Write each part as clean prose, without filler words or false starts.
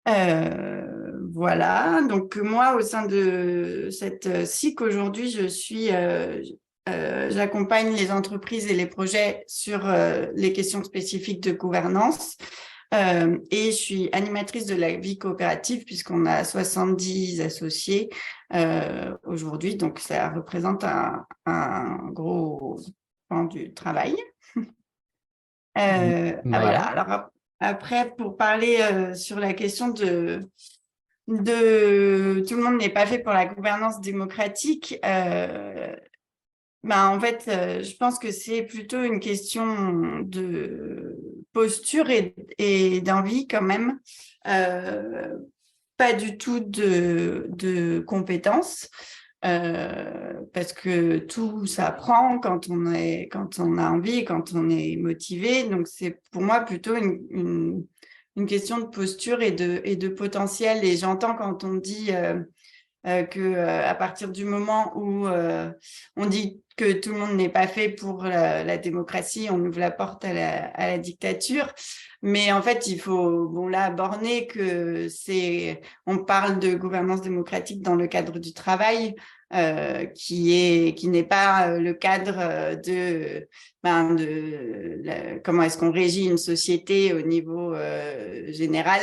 Voilà, donc moi, au sein de cette SIC, aujourd'hui, j'accompagne les entreprises et les projets sur les questions spécifiques de gouvernance. Et je suis animatrice de la vie coopérative puisqu'on a 70 associés aujourd'hui, donc ça représente un gros pan du travail. Voilà. Maya? Alors après, pour parler sur la question de tout le monde n'est pas fait pour la gouvernance démocratique. En fait, je pense que c'est plutôt une question de posture et d'envie quand même, euh, pas du tout de compétences. Parce que tout s'apprend quand on a envie, quand on est motivé. Donc, c'est pour moi plutôt une question de posture et de potentiel. Et j'entends quand on dit que à partir du moment où on dit que tout le monde n'est pas fait pour la démocratie, on ouvre la porte à la dictature. Mais en fait, il faut là borner que on parle de gouvernance démocratique dans le cadre du travail. Qui n'est pas le cadre comment est-ce qu'on régit une société au niveau général.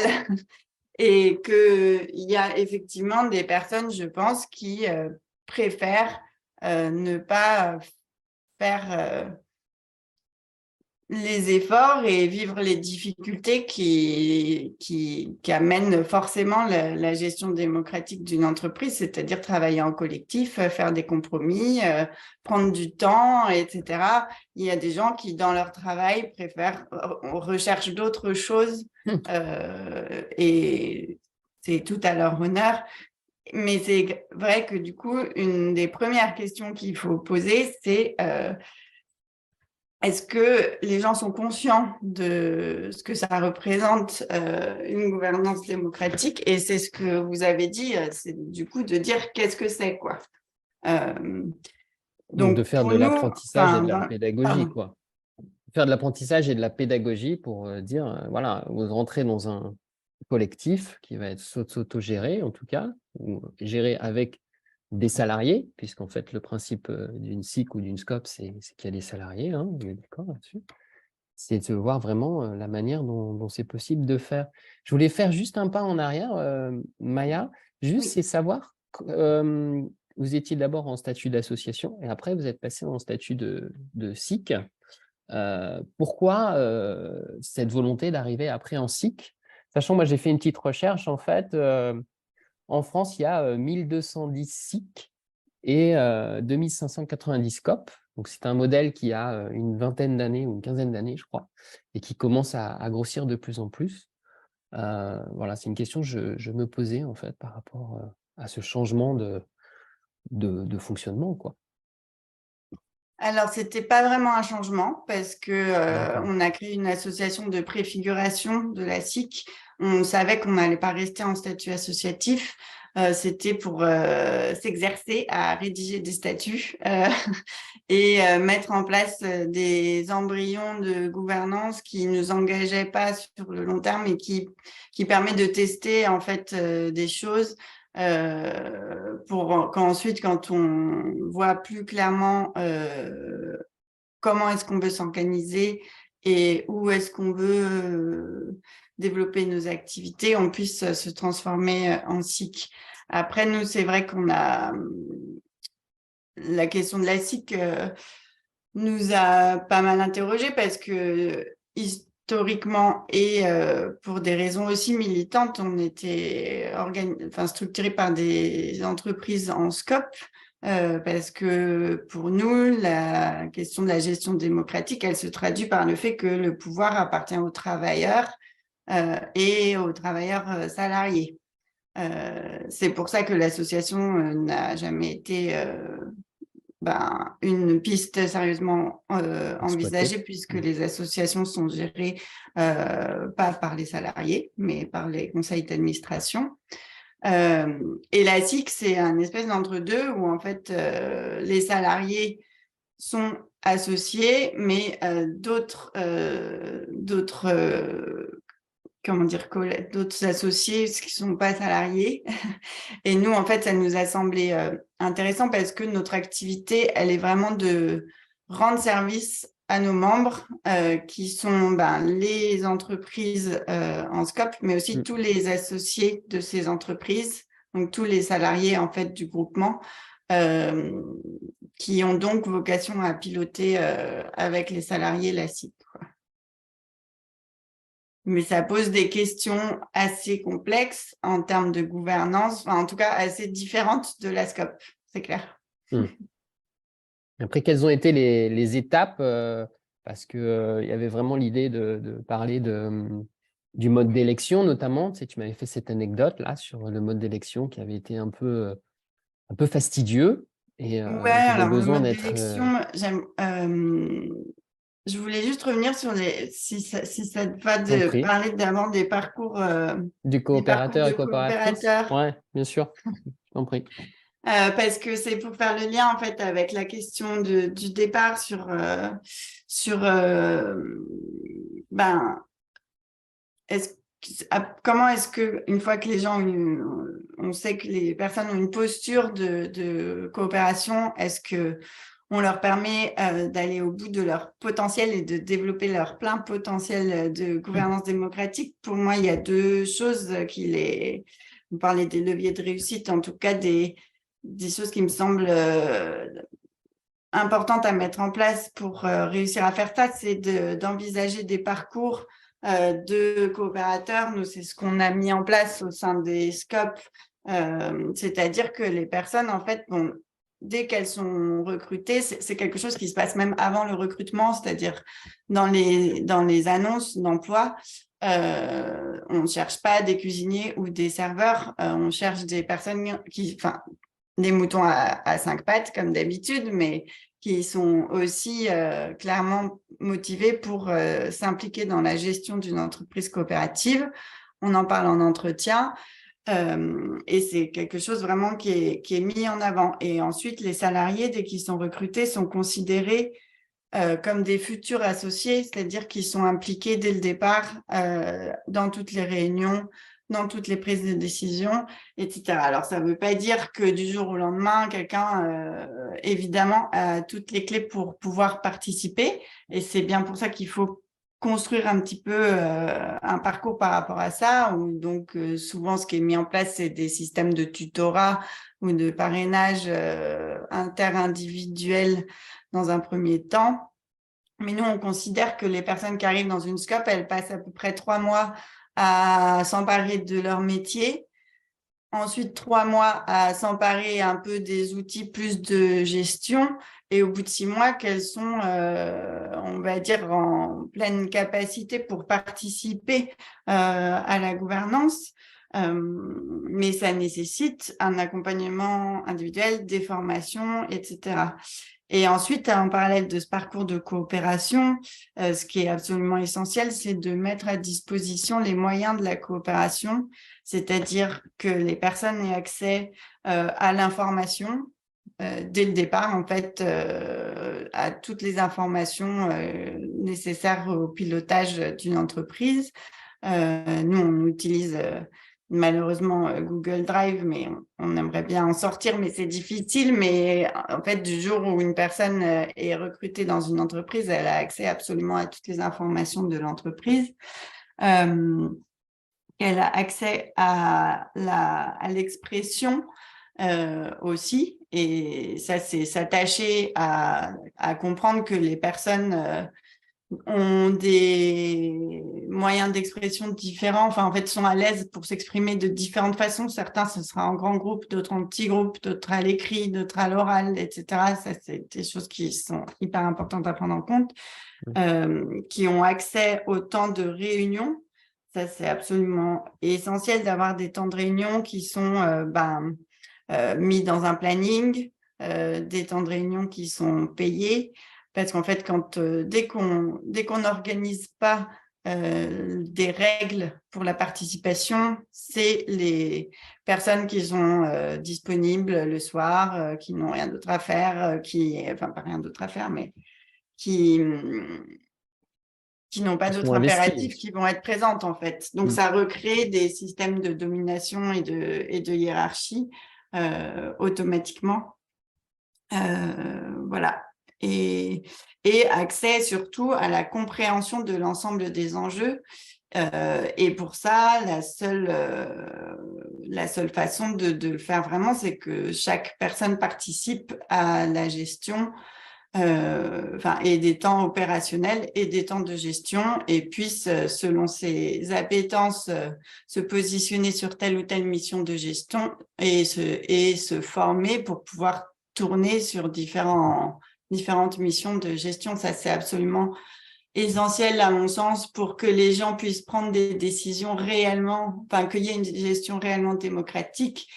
Et qu'il y a effectivement des personnes, je pense, qui préfèrent ne pas faire les efforts et vivre les difficultés qui amènent forcément la gestion démocratique d'une entreprise, c'est-à-dire travailler en collectif, faire des compromis, prendre du temps, etc. Il y a des gens qui, dans leur travail, recherchent d'autres choses et c'est tout à leur honneur. Mais c'est vrai que du coup, une des premières questions qu'il faut poser, c'est est-ce que les gens sont conscients de ce que ça représente une gouvernance démocratique? Et c'est ce que vous avez dit, c'est du coup de dire qu'est-ce que c'est, quoi. Euh, Donc, de donc faire pour de nous, l'apprentissage et de la pédagogie, pardon. quoi. Faire de l'apprentissage et de la pédagogie pour dire, voilà, vous rentrez dans un collectif qui va être s'auto-géré, en tout cas, ou géré avec des salariés, puisqu'en fait, le principe d'une SIC ou d'une SCOP, c'est qu'il y a des salariés, hein, on est d'accord là-dessus. C'est de voir vraiment la manière dont c'est possible de faire. Je voulais faire juste un pas en arrière, Maya, juste Oui. c'est savoir, vous étiez d'abord en statut d'association et après vous êtes passé en statut de SIC. Pourquoi cette volonté d'arriver après en SIC? Sachant, moi j'ai fait une petite recherche, en fait, en France, il y a 1210 SIC et 2590 SCOP. Donc, c'est un modèle qui a une vingtaine d'années ou une quinzaine d'années, je crois, et qui commence à grossir de plus en plus. Voilà, c'est une question que je me posais, en fait, par rapport à ce changement de fonctionnement, quoi. Alors, c'était pas vraiment un changement parce que D'accord. on a créé une association de préfiguration de la SIC. On savait qu'on n'allait pas rester en statut associatif. C'était pour s'exercer à rédiger des statuts et mettre en place des embryons de gouvernance qui nous engageaient pas sur le long terme et qui permet de tester en fait des choses pour qu'ensuite, quand on voit plus clairement comment est-ce qu'on veut s'organiser et où est-ce qu'on veut développer nos activités, on puisse se transformer en SIC. Après, nous, c'est vrai qu'on a la question de la SIC nous a pas mal interrogés parce que historiquement et pour des raisons aussi militantes, on était structuré par des entreprises en scope parce que pour nous, la question de la gestion démocratique, elle se traduit par le fait que le pouvoir appartient aux travailleurs et aux travailleurs salariés. C'est pour ça que l'association n'a jamais été une piste sérieusement Exploité. envisagée puisque les associations sont gérées pas par les salariés, mais par les conseils d'administration. Et la SIC, c'est un espèce d'entre-deux où en fait les salariés sont associés, mais d'autres comment dire, d'autres associés qui sont pas salariés. Et nous, en fait, ça nous a semblé intéressant parce que notre activité, elle est vraiment de rendre service à nos membres qui sont les entreprises en scope, mais aussi tous les associés de ces entreprises, donc tous les salariés en fait du groupement qui ont donc vocation à piloter avec les salariés la CIP. Mais ça pose des questions assez complexes en termes de gouvernance, en tout cas assez différentes de la SCOP, c'est clair. Après, quelles ont été les étapes parce qu'il y avait vraiment l'idée de parler du mode d'élection, notamment. Tu sais, tu m'avais fait cette anecdote-là sur le mode d'élection qui avait été un peu fastidieux et Ouais, qui avait alors le besoin mode d'être… d'élection, je voulais juste revenir sur si ça te va de compris. parler d'abord des parcours Du coopérateur et de coopératrice. coopérateurs. Ouais, bien sûr. Compris. Parce que c'est pour faire le lien en fait avec la question du départ sur comment est-ce que une fois que les gens on sait que les personnes ont une posture de coopération, est-ce que on leur permet d'aller au bout de leur potentiel et de développer leur plein potentiel de gouvernance démocratique? Pour moi, il y a deux choses vous parlez des leviers de réussite, en tout cas des choses qui me semblent importantes à mettre en place pour réussir à faire ça, c'est d'envisager des parcours de coopérateurs. Nous, c'est ce qu'on a mis en place au sein des SCOP, c'est-à-dire que les personnes, en fait, dès qu'elles sont recrutées, c'est quelque chose qui se passe même avant le recrutement, c'est-à-dire dans les annonces d'emploi. On ne cherche pas des cuisiniers ou des serveurs, on cherche des personnes des moutons à cinq pattes comme d'habitude, mais qui sont aussi clairement motivés pour s'impliquer dans la gestion d'une entreprise coopérative. On en parle en entretien et c'est quelque chose vraiment qui est mis en avant. Et ensuite, les salariés, dès qu'ils sont recrutés, sont considérés comme des futurs associés, c'est-à-dire qu'ils sont impliqués dès le départ dans toutes les réunions, dans toutes les prises de décision, etc. Alors, ça ne veut pas dire que du jour au lendemain, quelqu'un, évidemment, a toutes les clés pour pouvoir participer. Et c'est bien pour ça qu'il faut construire un petit peu un parcours par rapport à ça. Où, donc, souvent, ce qui est mis en place, c'est des systèmes de tutorat ou de parrainage interindividuel dans un premier temps. Mais nous, on considère que les personnes qui arrivent dans une SCOP, elles passent à peu près 3 mois à s'emparer de leur métier. Ensuite, 3 mois à s'emparer un peu des outils plus de gestion. Et au bout de 6 mois, qu'elles sont, on va dire, en pleine capacité pour participer à la gouvernance. Mais ça nécessite un accompagnement individuel, des formations, etc. Et ensuite, en parallèle de ce parcours de coopération, ce qui est absolument essentiel, c'est de mettre à disposition les moyens de la coopération, c'est-à-dire que les personnes aient accès à l'information dès le départ, en fait, à toutes les informations nécessaires au pilotage d'une entreprise. Nous, on utilise malheureusement Google Drive, mais on aimerait bien en sortir, mais c'est difficile. Mais en fait, du jour où une personne est recrutée dans une entreprise, elle a accès absolument à toutes les informations de l'entreprise. Elle a accès à l'expression aussi. Et ça, c'est s'attacher à comprendre que les personnes ont des moyens d'expression différents, enfin en fait sont à l'aise pour s'exprimer de différentes façons. Certains, ce sera en grand groupe, d'autres en petit groupe, d'autres à l'écrit, d'autres à l'oral, etc. Ça, c'est des choses qui sont hyper importantes à prendre en compte, qui ont accès au temps de réunion. Ça, c'est absolument essentiel d'avoir des temps de réunion qui sont mis dans un planning, des temps de réunion qui sont payés. Parce qu'en fait, dès qu'on n'organise pas des règles pour la participation, c'est les personnes qui sont disponibles le soir, qui n'ont rien d'autre à faire, enfin pas rien d'autre à faire, mais qui qui n'ont pas Ils d'autres sont investis. impératifs qui vont être présentes, en fait. Donc, ça recrée des systèmes de domination et de hiérarchie automatiquement. Voilà. Et accès surtout à la compréhension de l'ensemble des enjeux. Et pour ça, la seule façon de le faire vraiment, c'est que chaque personne participe à la gestion et des temps opérationnels et des temps de gestion et puisse, selon ses appétences, se positionner sur telle ou telle mission de gestion et se former pour pouvoir tourner sur différentes missions de gestion. Ça, c'est absolument essentiel, à mon sens, pour que les gens puissent prendre des décisions réellement, qu'il y ait une gestion réellement démocratique,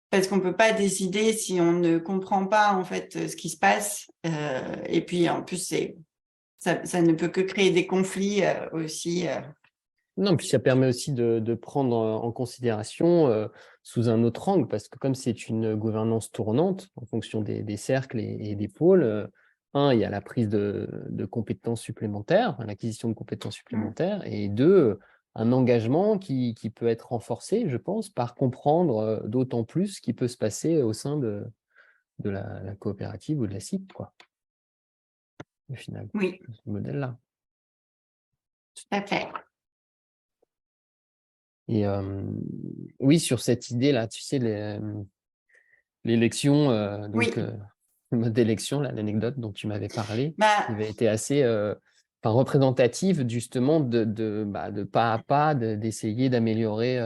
parce qu'on ne peut pas décider si on ne comprend pas, en fait, ce qui se passe. Et puis, en plus, ça ne peut que créer des conflits aussi. Non, puis ça permet aussi de prendre en considération sous un autre angle, parce que comme c'est une gouvernance tournante en fonction des cercles et des pôles, il y a la prise de compétences supplémentaires, l'acquisition de compétences supplémentaires, et deux, un engagement qui peut être renforcé, je pense, par comprendre d'autant plus ce qui peut se passer au sein de la coopérative ou de la SIC, quoi, au final, Oui, ce modèle-là. tout à fait. Et oui, sur cette idée-là, tu sais, l'élection, Oui. le mode d'élection, l'anecdote dont tu m'avais parlé, Bah, qui avait été assez représentative justement de pas à pas d'essayer d'améliorer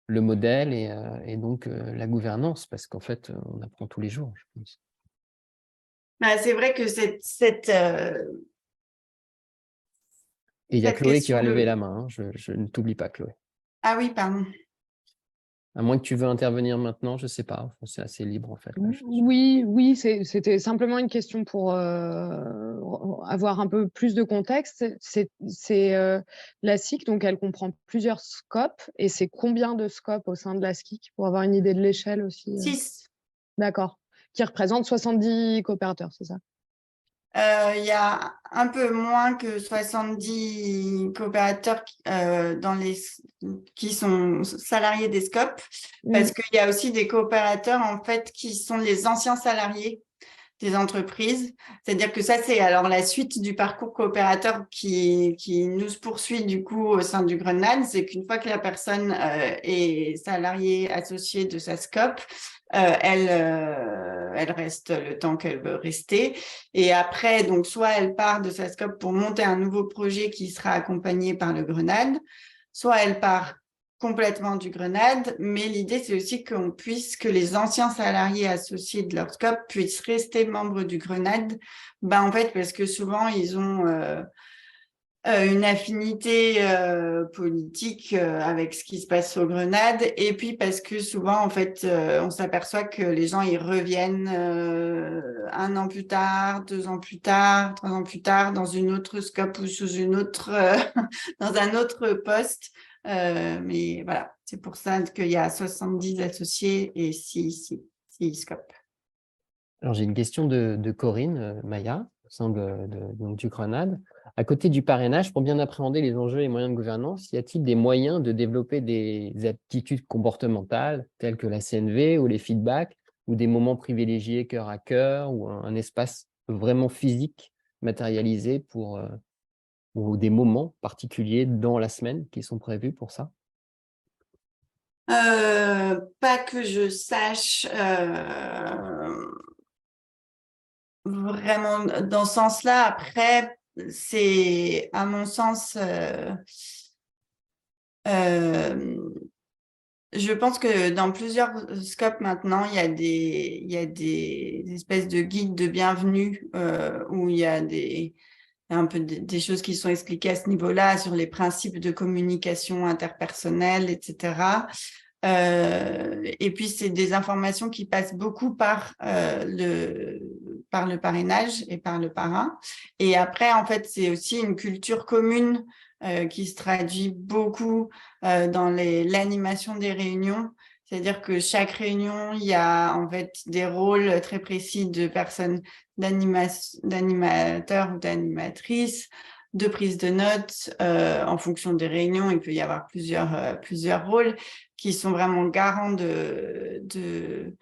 le modèle et donc la gouvernance, parce qu'en fait, on apprend tous les jours, je pense. c'est vrai que Et il y a cette Chloé qui question va lever de... la main, hein. Je ne t'oublie pas, Chloé. Ah oui, pardon. À moins que tu veux intervenir maintenant, je ne sais pas. Enfin, c'est assez libre, en fait. Là, Oui, c'était simplement une question pour avoir un peu plus de contexte. C'est la SIC, donc elle comprend plusieurs scopes. Et c'est combien de scopes au sein de la SIC, pour avoir une idée de l'échelle aussi 6. D'accord. Qui représente 70 coopérateurs, c'est ça? Il y a un peu moins que 70 coopérateurs qui sont salariés des scopes, parce qu'il y a aussi des coopérateurs, en fait, qui sont les anciens salariés des entreprises. C'est-à-dire que ça, c'est alors la suite du parcours coopérateur qui nous poursuit du coup au sein du Grenade. C'est qu'une fois que la personne est salariée associée de sa scope, elle reste le temps qu'elle veut rester. Et après, donc, soit elle part de sa scope pour monter un nouveau projet qui sera accompagné par le Grenade, soit elle part complètement du Grenade, mais l'idée, c'est aussi que les anciens salariés associés de leur scope puissent rester membres du Grenade, en fait, parce que souvent, ils ont une affinité politique avec ce qui se passe au Grenade, et puis parce que souvent, en fait, on s'aperçoit que les gens, ils reviennent 1 an plus tard, 2 ans plus tard, 3 ans plus tard, dans une autre scope ou sous une autre, dans un autre poste. Mais voilà, c'est pour ça qu'il y a 70 associés et 6 scopes. Alors, j'ai une question de Corinne Maya, au sein donc, du Grenade. À côté du parrainage, pour bien appréhender les enjeux et moyens de gouvernance, y a-t-il des moyens de développer des aptitudes comportementales telles que la CNV ou les feedbacks, ou des moments privilégiés cœur à cœur, ou un espace vraiment physique matérialisé ou des moments particuliers dans la semaine qui sont prévus pour ça? Pas que je sache vraiment dans ce sens-là. Après, c'est à mon sens, je pense que dans plusieurs scopes maintenant, il y a des espèces de guides de bienvenue où il y a un peu des choses qui sont expliquées à ce niveau-là sur les principes de communication interpersonnelle, etc. Et puis, c'est des informations qui passent beaucoup par le parrainage et par le parrain. Et après, en fait, c'est aussi une culture commune qui se traduit beaucoup dans l'animation des réunions. C'est-à-dire que chaque réunion, il y a en fait des rôles très précis de personnes d'animateurs ou d'animatrices. de prise de notes en fonction des réunions. Il peut y avoir plusieurs rôles qui sont vraiment garants de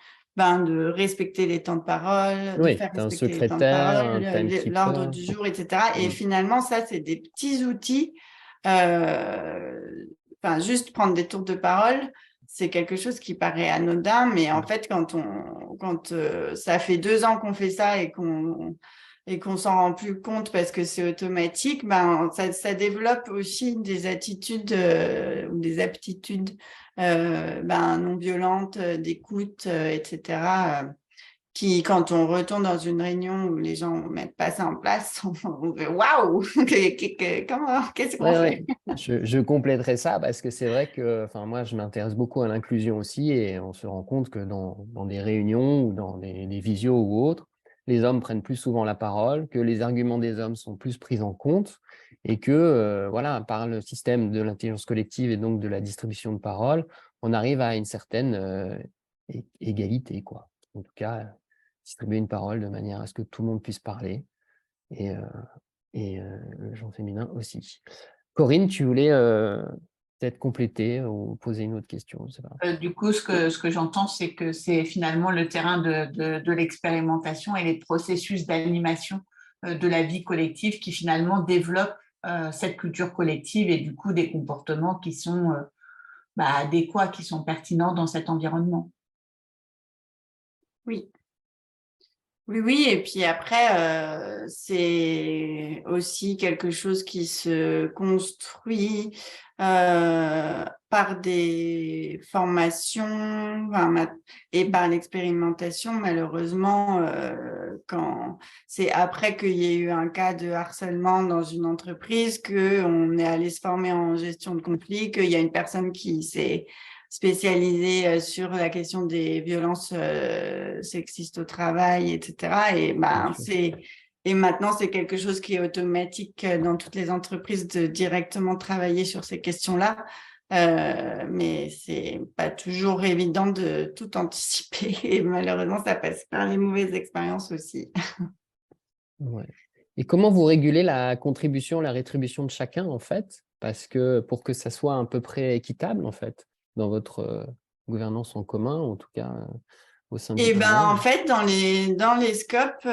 respecter les temps de parole, de Oui, faire tu as un respecter les temps de secrétaire, un parole, l'ordre timekeeper. du jour, etc. Et finalement, ça, c'est des petits outils. Juste prendre des tours de parole, c'est quelque chose qui paraît anodin, mais en fait, quand ça fait 2 ans qu'on fait ça et qu'on s'en rend plus compte parce que c'est automatique, ça développe aussi des attitudes ou des aptitudes non violentes, d'écoute, etc. Qui, quand on retourne dans une réunion où les gens ne mettent pas ça en place, on fait waouh, qu'est-ce qu'on fait? Je compléterai ça parce que c'est vrai que moi, je m'intéresse beaucoup à l'inclusion aussi et on se rend compte que dans des réunions ou dans des visios ou autres, les hommes prennent plus souvent la parole, que les arguments des hommes sont plus pris en compte et que par le système de l'intelligence collective et donc de la distribution de parole, on arrive à une certaine égalité, quoi. En tout cas, distribuer une parole de manière à ce que tout le monde puisse parler et le genre féminin aussi. Corinne, tu voulais peut-être compléter ou poser une autre question, je sais pas. Du coup, ce que j'entends, c'est que c'est finalement le terrain de l'expérimentation et les processus d'animation de la vie collective qui finalement développent cette culture collective et du coup des comportements qui sont adéquats, qui sont pertinents dans cet environnement. Oui. Oui, et puis après, c'est aussi quelque chose qui se construit par des formations et par l'expérimentation. Malheureusement, quand c'est après qu'il y ait eu un cas de harcèlement dans une entreprise, qu'on est allé se former en gestion de conflit, qu'il y a une personne qui s'est spécialisée sur la question des violences sexistes au travail, etc. Et maintenant, c'est quelque chose qui est automatique dans toutes les entreprises de directement travailler sur ces questions-là. Mais c'est pas toujours évident de tout anticiper. Et malheureusement, ça passe par les mauvaises expériences aussi. Ouais. Et comment vous régulez la contribution, la rétribution de chacun, en fait? Parce que pour que ça soit à peu près équitable, en fait, dans votre gouvernance en commun, en tout cas au sein du Et en travail. fait, dans les scopes,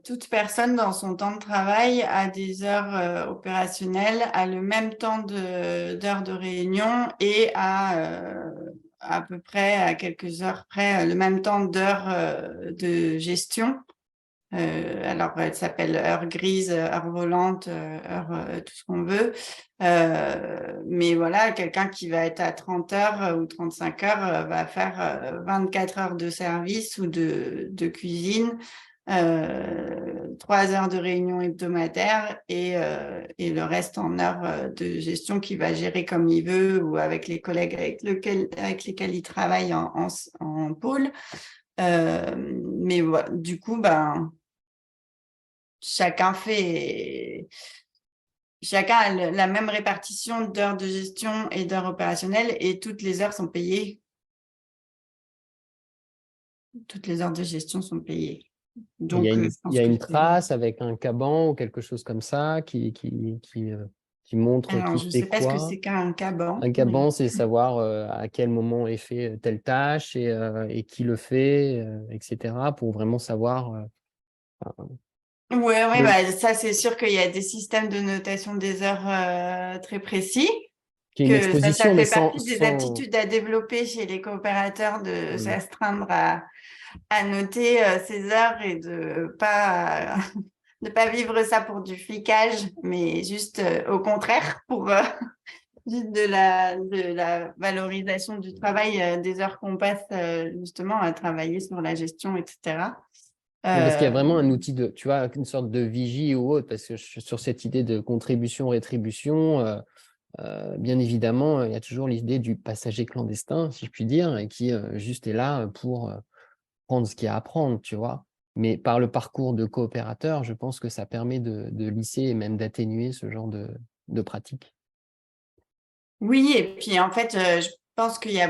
toute personne dans son temps de travail a des heures opérationnelles, a le même temps d'heures de réunion et à peu près, à quelques heures près, le même temps d'heures de gestion. Alors, elle s'appelle heure grise, heure volante, heure tout ce qu'on veut. Mais voilà, quelqu'un qui va être à 30 heures ou 35 heures va faire 24 heures de service ou de cuisine, 3 heures de réunion hebdomadaire et le reste en heures de gestion qu'il va gérer comme il veut ou avec les collègues avec lesquels il travaille en pôle. Mais voilà, du coup, chacun a la même répartition d'heures de gestion et d'heures opérationnelles et toutes les heures sont payées. Toutes les heures de gestion sont payées. Donc, Il y a une trace avec un caban ou quelque chose comme ça qui montre alors, qui je ne fait sais pas ce que quoi. c'est qu'un caban. Un caban, c'est savoir à quel moment est fait telle tâche et qui le fait, etc. pour vraiment savoir. Ouais, ça, c'est sûr qu'il y a des systèmes de notation des heures très précis. Qui est une Que ça exposition, mais fait partie des sans... aptitudes à développer chez les coopérateurs de Mm. s'astreindre à noter ces heures et de pas ne pas vivre ça pour du flicage, mais juste au contraire pour juste de la valorisation du travail, des heures qu'on passe justement à travailler sur la gestion, etc. Non, parce qu'il y a vraiment un outil de, tu vois, une sorte de vigie ou autre, parce que sur cette idée de contribution-rétribution, bien évidemment, il y a toujours l'idée du passager clandestin, si je puis dire, et qui juste est là pour prendre ce qu'il y a à prendre, tu vois. Mais par le parcours de coopérateur, je pense que ça permet de lisser et même d'atténuer ce genre de pratique. Oui, et puis en fait, je pense qu'il y a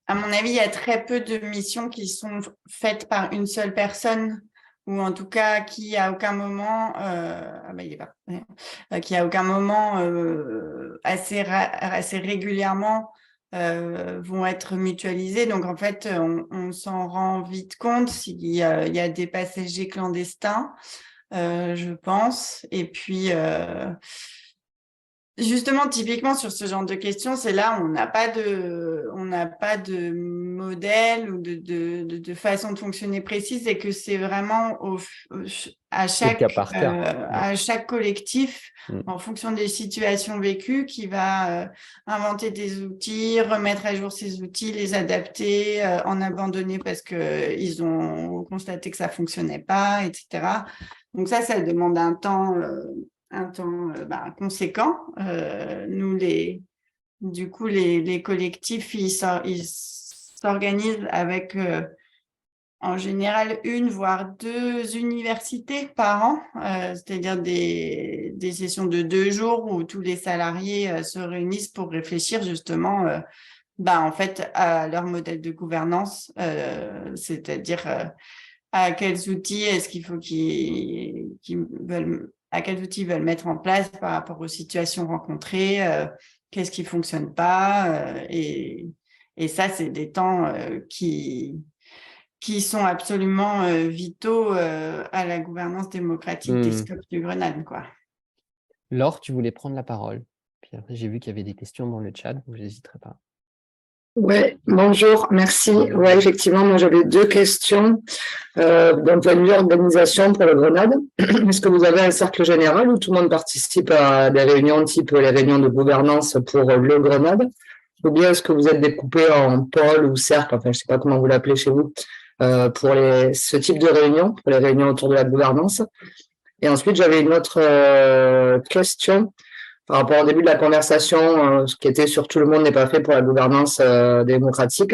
à mon avis, il y a très peu de missions qui sont faites par une seule personne ou en tout cas qui à aucun moment, il est pas, qui à aucun moment assez régulièrement vont être mutualisés. Donc en fait, on s'en rend vite compte s'il y a des passagers clandestins, je pense. Et puis justement, typiquement sur ce genre de questions, c'est là où on n'a pas de modèle ou de façon de fonctionner précise, et que c'est vraiment à cas par cas. à chaque collectif, en fonction des situations vécues, qui va inventer des outils, remettre à jour ces outils, les adapter, en abandonner parce que ils ont constaté que ça fonctionnait pas, etc. Donc ça demande un temps conséquent. Nous, les collectifs, ils s'organisent avec en général 1 voire 2 universités par an, c'est-à-dire des sessions de 2 jours où tous les salariés se réunissent pour réfléchir justement en fait à leur modèle de gouvernance, c'est-à-dire à quels outils est-ce qu'il faut à quels outils ils veulent mettre en place par rapport aux situations rencontrées, qu'est-ce qui fonctionne pas, et ça, c'est des temps qui sont absolument vitaux à la gouvernance démocratique des scopes du Grenade, quoi. Laure, tu voulais prendre la parole. Puis après, j'ai vu qu'il y avait des questions dans le chat, donc je n'hésiterai pas. Ouais, bonjour, merci. Ouais, effectivement, moi j'avais 2 questions d'un point de vue organisation pour le Grenade. Est-ce que vous avez un cercle général où tout le monde participe à des réunions type les réunions de gouvernance pour le Grenade? Ou bien est-ce que vous êtes découpé en pôle ou cercle, enfin je sais pas comment vous l'appelez chez vous, pour ce type de réunions, pour les réunions autour de la gouvernance? Et ensuite, j'avais une autre question par rapport au début de la conversation, ce qui était sur tout le monde n'est pas fait pour la gouvernance démocratique.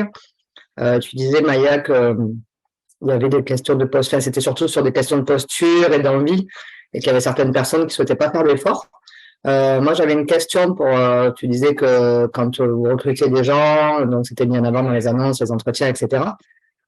Tu disais, Maya, qu'il y avait des questions de posture, c'était surtout sur des questions de posture et d'envie, et qu'il y avait certaines personnes qui ne souhaitaient pas faire d'efforts. Moi, j'avais une question tu disais que quand vous recrutiez des gens, donc c'était mis en avant dans les annonces, les entretiens, etc.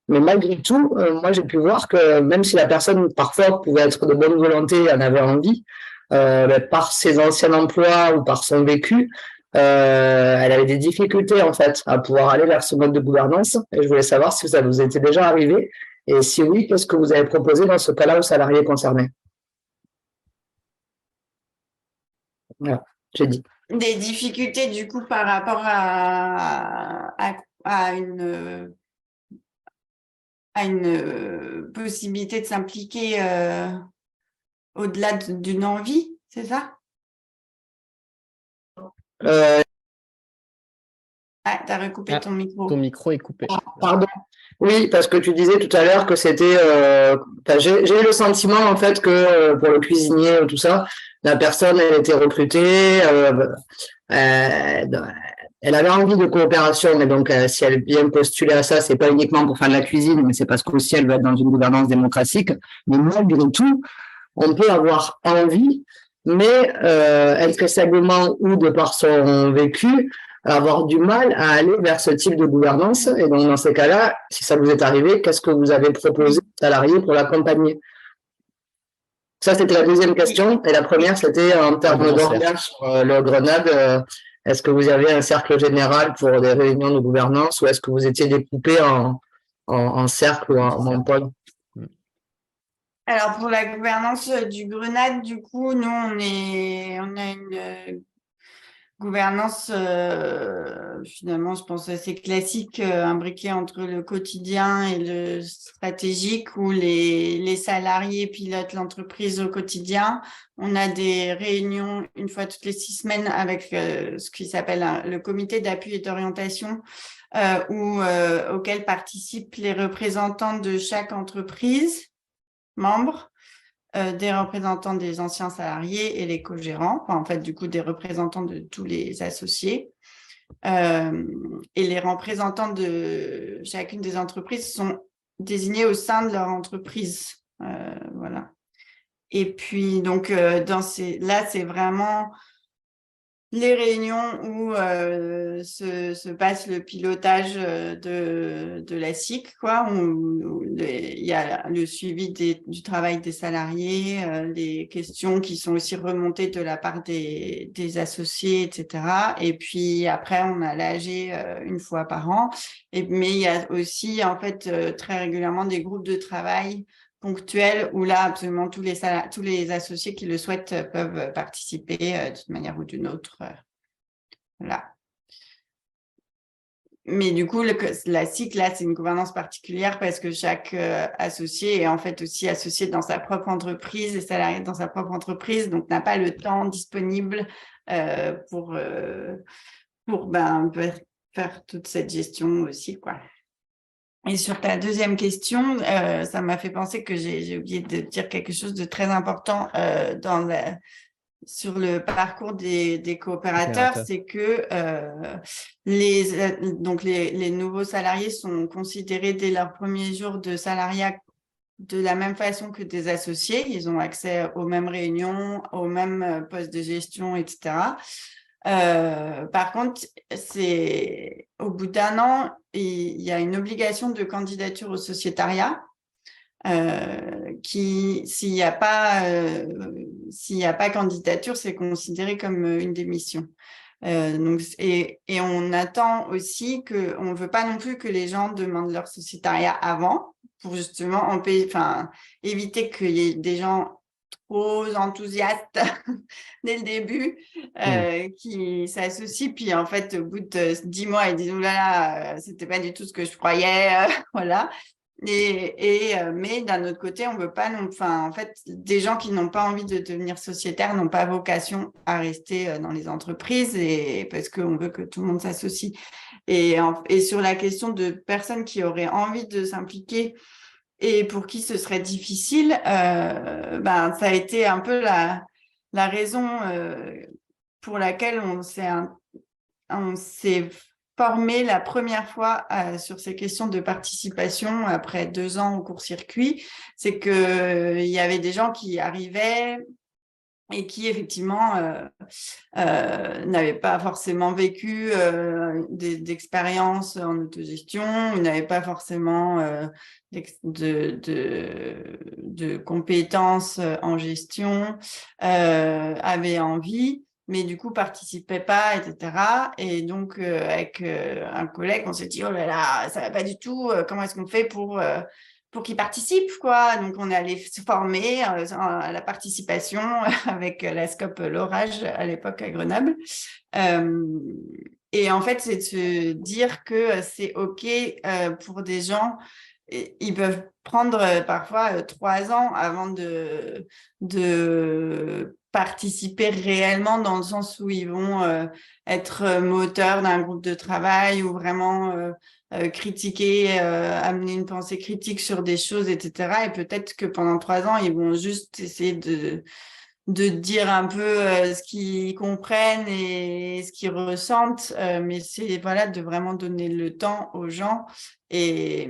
Mais malgré tout, moi, j'ai pu voir que même si la personne, parfois, pouvait être de bonne volonté, en avait envie, par ses anciens emplois ou par son vécu, elle avait des difficultés, en fait, à pouvoir aller vers ce mode de gouvernance. Et je voulais savoir si ça vous était déjà arrivé. Et si oui, qu'est-ce que vous avez proposé dans ce cas-là aux salariés concernés? Voilà, j'ai dit. Des difficultés, du coup, par rapport à une possibilité de s'impliquer au-delà d'une envie, c'est ça? Ah, tu as recoupé ton micro. Ton micro est coupé. Pardon. Oui, parce que tu disais tout à l'heure que c'était... j'ai eu le sentiment, en fait, que pour le cuisinier ou tout ça, la personne, elle était recrutée, elle avait envie de coopération, mais donc si elle vient postuler à ça, c'est pas uniquement pour faire de la cuisine, mais c'est parce qu'aussi elle veut être dans une gouvernance démocratique. Mais malgré tout, on peut avoir envie, mais intrinsèquement ou de par son vécu, avoir du mal à aller vers ce type de gouvernance. Et donc dans ces cas-là, si ça vous est arrivé, qu'est-ce que vous avez proposé aux salariés pour l'accompagner? Ça, c'était la deuxième question. Et la première, c'était en termes d'organes sur le Grenade. Est-ce que vous avez un cercle général pour des réunions de gouvernance, ou est-ce que vous étiez découpé en cercle ou en pôle? Alors, pour la gouvernance du Grenade, du coup, nous, on a une gouvernance, finalement, je pense assez classique, imbriquée entre le quotidien et le stratégique, où les salariés pilotent l'entreprise au quotidien. On a des réunions 1 fois toutes les 6 semaines avec ce qui s'appelle le comité d'appui et d'orientation, auquel participent les représentants de chaque entreprise membre, des représentants des anciens salariés et les co-gérants, enfin, en fait, du coup, des représentants de tous les associés. Et les représentants de chacune des entreprises sont désignés au sein de leur entreprise. Voilà. Et puis, donc, là, c'est vraiment les réunions où se passe le pilotage de la SIC, quoi, où il y a le suivi du travail des salariés, les questions qui sont aussi remontées de la part des associés, etc. Et puis après, on a l'AG une fois par an. Mais il y a aussi, en fait, très régulièrement des groupes de travail ponctuels où là, absolument tous les associés qui le souhaitent peuvent participer d'une manière ou d'une autre. Voilà. Mais du coup, la SIC, là, c'est une gouvernance particulière parce que chaque associé est en fait aussi associé dans sa propre entreprise et salarié dans sa propre entreprise, donc n'a pas le temps disponible pour faire toute cette gestion aussi, quoi. Et sur ta deuxième question, ça m'a fait penser que j'ai oublié de dire quelque chose de très important sur le parcours des coopérateurs, c'est que les nouveaux salariés sont considérés dès leur premier jour de salariat de la même façon que des associés. Ils ont accès aux mêmes réunions, aux mêmes postes de gestion, etc. Par contre, au bout d'1 an, il y a une obligation de candidature au sociétariat qui, s'il n'y a pas candidature, c'est considéré comme une démission. Et on attend aussi on ne veut pas non plus que les gens demandent leur sociétariat avant pour justement éviter qu'il y ait des gens trop enthousiastes dès le début qui s'associent, puis en fait au bout de 10 mois ils disent oh là là, c'était pas du tout ce que je croyais, voilà. Mais d'un autre côté, on veut pas en fait, des gens qui n'ont pas envie de devenir sociétaires n'ont pas vocation à rester dans les entreprises parce qu'on veut que tout le monde s'associe. Et sur la question de personnes qui auraient envie de s'impliquer et pour qui ce serait difficile, ça a été un peu la raison pour laquelle on s'est formé la première fois sur ces questions de participation après 2 ans au court-circuit. C'est qu'il y avait des gens qui arrivaient et qui effectivement n'avaient pas forcément vécu d'expérience en autogestion, ils n'avaient pas forcément de compétences en gestion, avaient envie, mais du coup participaient pas, etc. Et donc avec un collègue, on s'est dit oh là là, ça va pas du tout, comment est-ce qu'on fait pour qu'ils participent, quoi. Donc, on est allé se former à la participation avec la SCOP L'Orage à l'époque à Grenoble. Et en fait, c'est de se dire que c'est OK pour des gens, ils peuvent prendre parfois 3 ans avant de participer réellement dans le sens où ils vont être moteurs d'un groupe de travail ou vraiment critiquer, amener une pensée critique sur des choses, etc. Et peut-être que pendant 3 ans, ils vont juste essayer de dire un peu ce qu'ils comprennent et ce qu'ils ressentent, mais c'est de vraiment donner le temps aux gens et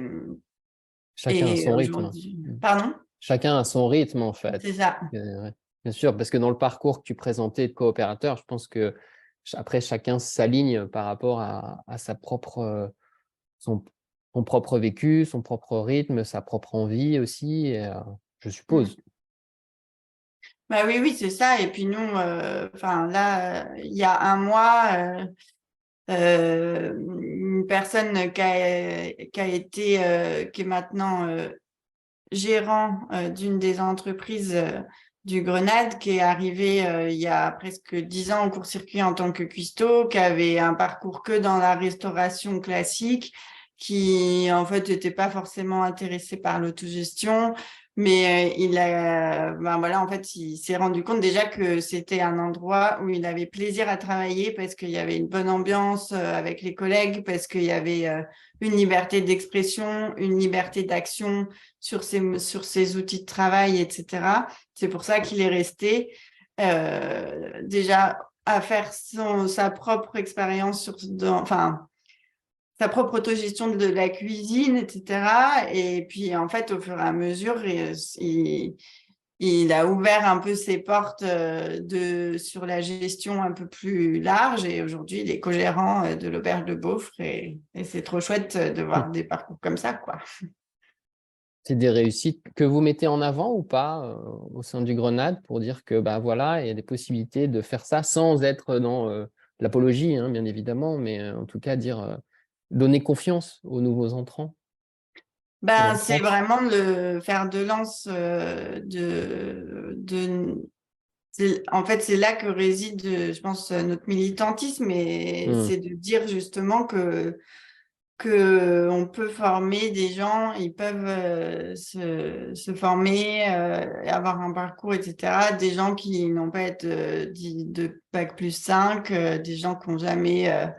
chacun a son rythme. Pardon ? Chacun a son rythme, en fait. C'est ça. Bien sûr, parce que dans le parcours que tu présentais de coopérateur, je pense que après, chacun s'aligne par rapport à sa propre, son propre vécu, son propre rythme, sa propre envie aussi, je suppose. Oui, c'est ça. Et puis nous, là, il y a 1 mois, une personne qui est maintenant gérant d'une des entreprises du Grenade, qui est arrivé il y a presque 10 ans au court-circuit en tant que cuistot, qui avait un parcours que dans la restauration classique, qui en fait n'était pas forcément intéressé par l'autogestion, mais en fait, il s'est rendu compte déjà que c'était un endroit où il avait plaisir à travailler parce qu'il y avait une bonne ambiance avec les collègues, parce qu'il y avait une liberté d'expression, une liberté d'action sur ses outils de travail, etc. C'est pour ça qu'il est resté déjà à faire sa propre expérience sa propre autogestion de la cuisine, etc. Et puis, en fait, au fur et à mesure, il il a ouvert un peu ses portes sur la gestion un peu plus large et aujourd'hui, il est co-gérant de l'Auberge de Beaufort et c'est trop chouette de voir des parcours comme ça, quoi. C'est des réussites que vous mettez en avant ou pas au sein du Grenade pour dire que voilà, il y a des possibilités de faire ça sans être dans l'apologie, hein, bien évidemment, mais en tout cas donner confiance aux nouveaux entrants. C'est vraiment le fer de lance en fait, c'est là que réside, je pense, notre militantisme et c'est de dire justement que on peut former des gens, ils peuvent se former, avoir un parcours, etc. Des gens qui n'ont pas été de Bac+5, des gens qui n'ont jamais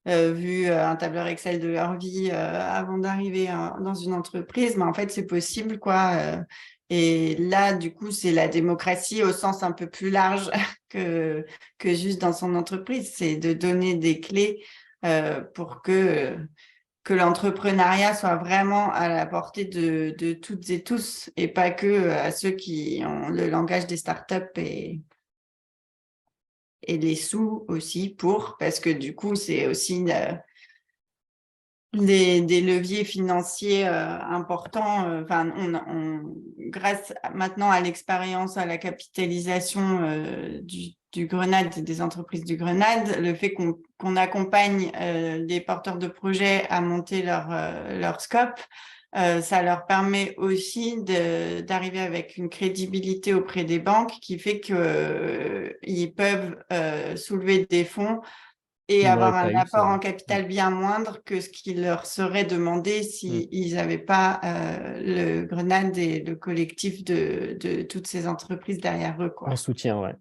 vu un tableur Excel de leur vie avant d'arriver dans une entreprise. Mais en fait, c'est possible, quoi. Et là, du coup, c'est la démocratie au sens un peu plus large que juste dans son entreprise. C'est de donner des clés pour que l'entrepreneuriat soit vraiment à la portée de toutes et tous et pas que à ceux qui ont le langage des startups et les sous aussi parce que du coup, c'est aussi des leviers financiers importants. Enfin, grâce maintenant à l'expérience, à la capitalisation du Grenade, des entreprises du Grenade, le fait qu'on accompagne les porteurs de projets à monter leur scope, ça leur permet aussi d'arriver avec une crédibilité auprès des banques qui fait qu'ils peuvent soulever des fonds et avoir un apport en capital bien moindre que ce qui leur serait demandé s'ils n'avaient pas le Grenade et le collectif de toutes ces entreprises derrière eux, quoi. En soutien, ouais.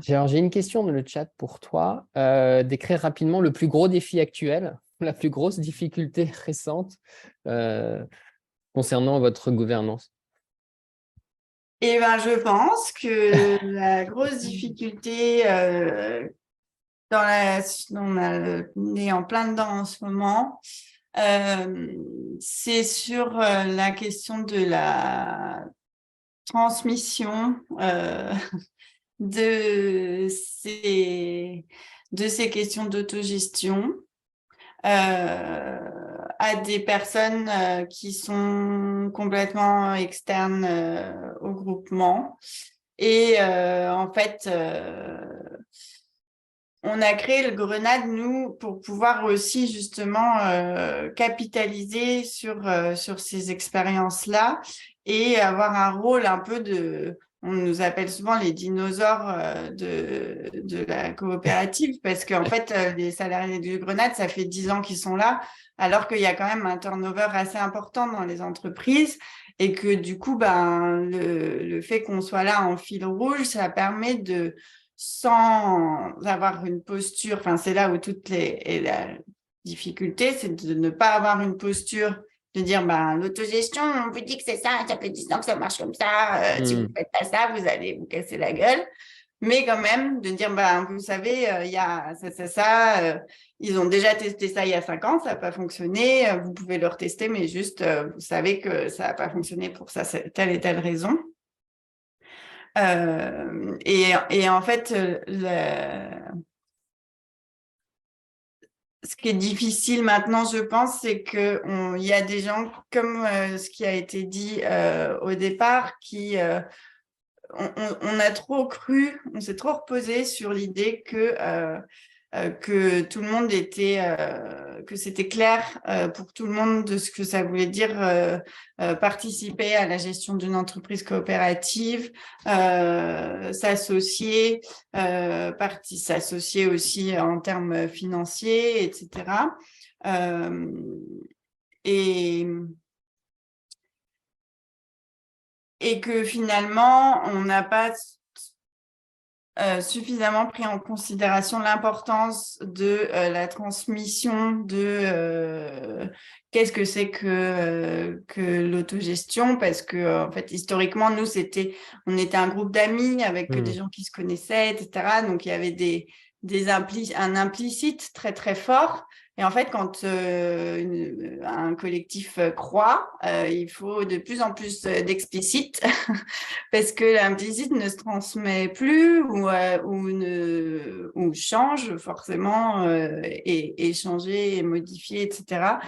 Alors, j'ai une question dans le chat pour toi. Décrire rapidement le plus gros défi actuel, la plus grosse difficulté récente concernant votre gouvernance. Eh ben, je pense que la grosse difficulté on est en plein dedans en ce moment, c'est sur la question de la transmission de ces questions d'autogestion à des personnes qui sont complètement externes au groupement. Et en fait, on a créé le Grenade, nous, pour pouvoir aussi justement capitaliser sur ces expériences-là et avoir un rôle un peu on nous appelle souvent les dinosaures de la coopérative parce qu'en fait, les salariés du Grenade, ça fait 10 ans qu'ils sont là, alors qu'il y a quand même un turnover assez important dans les entreprises et que du coup, le fait qu'on soit là en fil rouge, ça permet sans avoir une posture, enfin c'est là où la difficulté, c'est de ne pas avoir une posture de dire l'autogestion, on vous dit que c'est ça fait 10 ans que ça marche comme ça, si vous ne faites pas ça, vous allez vous casser la gueule. Mais quand même, de dire, vous savez, il y a ça, ils ont déjà testé ça il y a 5 ans, ça n'a pas fonctionné, vous pouvez le retester, mais juste, vous savez que ça n'a pas fonctionné pour ça, telle et telle raison. Et en fait, ce qui est difficile maintenant, je pense, c'est qu'il y a des gens, comme ce qui a été dit au départ, qui on a trop cru, on s'est trop reposé sur l'idée que tout le monde que c'était clair pour tout le monde de ce que ça voulait dire participer à la gestion d'une entreprise coopérative, s'associer aussi en termes financiers, etc. Et que finalement, on n'a pas suffisamment pris en considération l'importance de la transmission de qu'est-ce que c'est que l'autogestion, parce que en fait historiquement on était un groupe d'amis avec des gens qui se connaissaient, etc. Donc il y avait des un implicite très, très fort. Et en fait, quand un collectif croît, il faut de plus en plus d'explicite parce que l'implicite ne se transmet plus ou change forcément et changer et modifier, etc.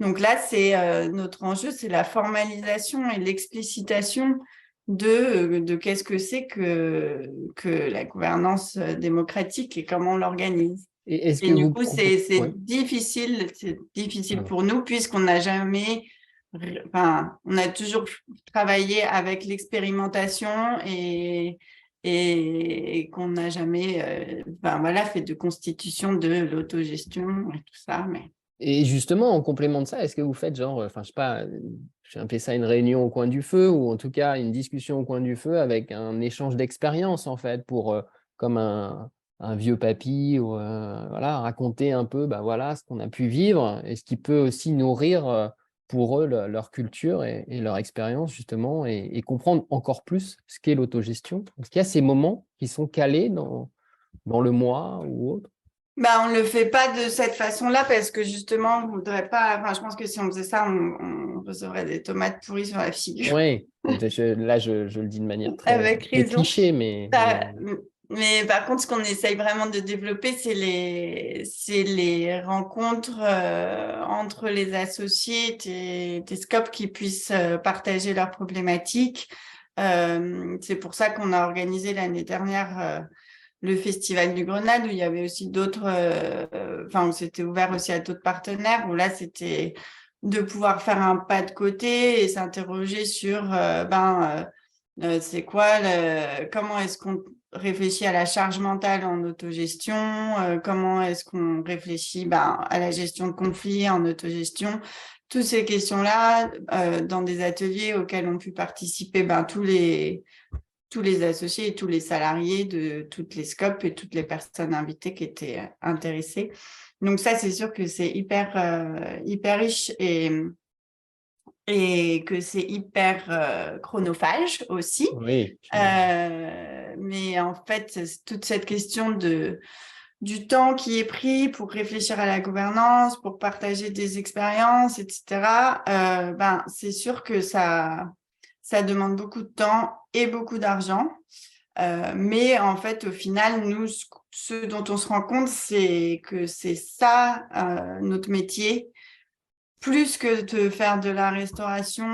Donc là, c'est notre enjeu, c'est la formalisation et l'explicitation de qu'est-ce que c'est que la gouvernance démocratique et comment on l'organise. Et est-ce Et que du vous coup, c'est Ouais. difficile Ah. pour nous puisqu'on n'a jamais, enfin, on a toujours travaillé avec l'expérimentation et qu'on n'a jamais, fait de constitution de l'autogestion et tout ça. Mais Et justement, en complément de ça, est-ce que vous faites genre, enfin, je sais pas, j'ai appelé ça une réunion au coin du feu, ou en tout cas une discussion au coin du feu avec un échange d'expérience, en fait, pour, comme un vieux papy, ou voilà, raconter un peu, bah, voilà, ce qu'on a pu vivre, et ce qui peut aussi nourrir pour eux leur culture et leur expérience, justement, et comprendre encore plus ce qu'est l'autogestion. Est-ce qu'il y a ces moments qui sont calés dans le mois ou autre? on ne le fait pas de cette façon-là parce que justement, on voudrait pas. Enfin, je pense que si on faisait ça, on recevrait des tomates pourries sur la figure. Oui, là, je le dis de manière Avec très raison. cliché, mais... Mais par contre, ce qu'on essaye vraiment de développer, c'est les rencontres entre les associés, des scopes qui puissent partager leurs problématiques. C'est pour ça qu'on a organisé l'année dernière le Festival du Grenade, où il y avait aussi d'autres, où c'était ouvert aussi à d'autres partenaires, où là, c'était de pouvoir faire un pas de côté et s'interroger sur, c'est quoi, comment est-ce qu'on réfléchit à la charge mentale en autogestion, comment est-ce qu'on réfléchit à la gestion de conflits en autogestion. Toutes ces questions-là, dans des ateliers auxquels ont pu participer tous les associés et tous les salariés de toutes les scopes et toutes les personnes invitées qui étaient intéressées. Donc ça, c'est sûr que c'est hyper riche et que c'est hyper chronophage aussi. Oui. Mais en fait, toute cette question du temps qui est pris pour réfléchir à la gouvernance, pour partager des expériences, etc., c'est sûr que ça demande beaucoup de temps et beaucoup d'argent. Mais en fait, au final, nous, ce dont on se rend compte, c'est que c'est ça notre métier, plus que de faire de la restauration,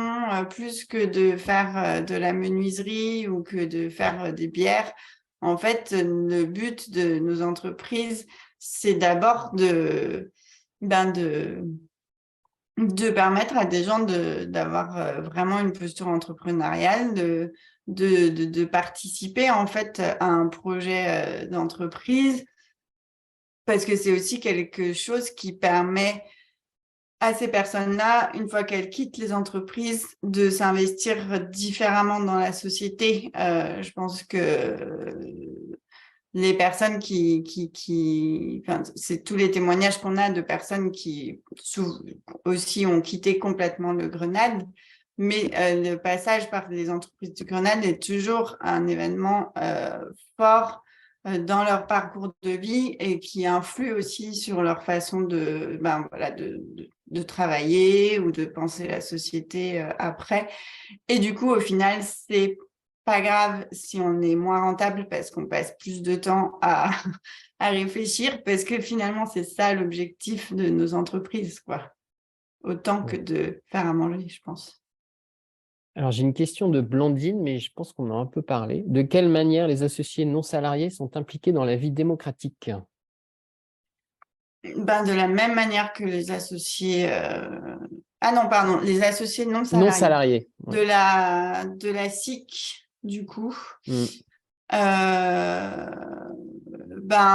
plus que de faire de la menuiserie ou que de faire des bières. En fait, le but de nos entreprises, c'est d'abord de permettre à des gens d'avoir vraiment une posture entrepreneuriale, de participer en fait à un projet d'entreprise, parce que c'est aussi quelque chose qui permet à ces personnes-là, une fois qu'elles quittent les entreprises, de s'investir différemment dans la société. Je pense que les personnes c'est tous les témoignages qu'on a de personnes qui aussi ont quitté complètement le Grenade, mais le passage par les entreprises du Grenade est toujours un événement fort dans leur parcours de vie et qui influe aussi sur leur façon de travailler ou de penser la société après. Et du coup, au final, c'est pas grave si on est moins rentable parce qu'on passe plus de temps à réfléchir, parce que finalement, c'est ça l'objectif de nos entreprises, quoi. Autant que de faire à manger, je pense. Alors, j'ai une question de Blandine, mais je pense qu'on en a un peu parlé. De quelle manière les associés non salariés sont impliqués dans la vie démocratique? De la même manière que les associés... les associés non salariés. Non salariés. Ouais. De la SIC, du coup.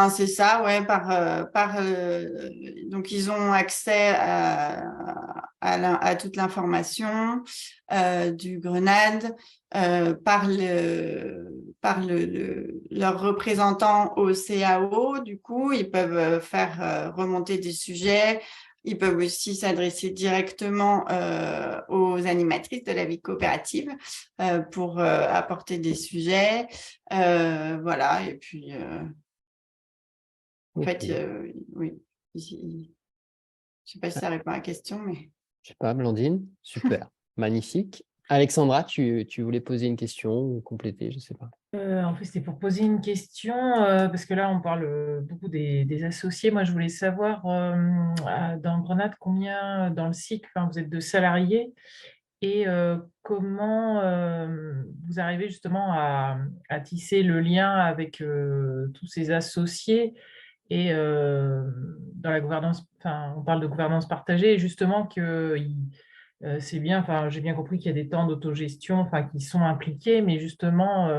C'est ça, ouais, donc ils ont accès à toute l'information du Grenade par leurs représentants au CAO. Du coup, ils peuvent faire remonter des sujets. Ils peuvent aussi s'adresser directement aux animatrices de la vie coopérative pour apporter des sujets. Voilà, et puis En Ok. fait, oui. Je ne sais pas si ça répond à la question, mais… Je sais pas, Blandine, super, magnifique. Alexandra, tu voulais poser une question ou compléter, je ne sais pas. En fait, c'était pour poser une question, parce que là, on parle beaucoup des associés. Moi, je voulais savoir, dans Grenade, combien dans le cycle, vous êtes de salariés et comment vous arrivez justement à tisser le lien avec tous ces associés et dans la gouvernance, on parle de gouvernance partagée, et justement que c'est bien, j'ai bien compris qu'il y a des temps d'autogestion qui sont impliqués, mais justement,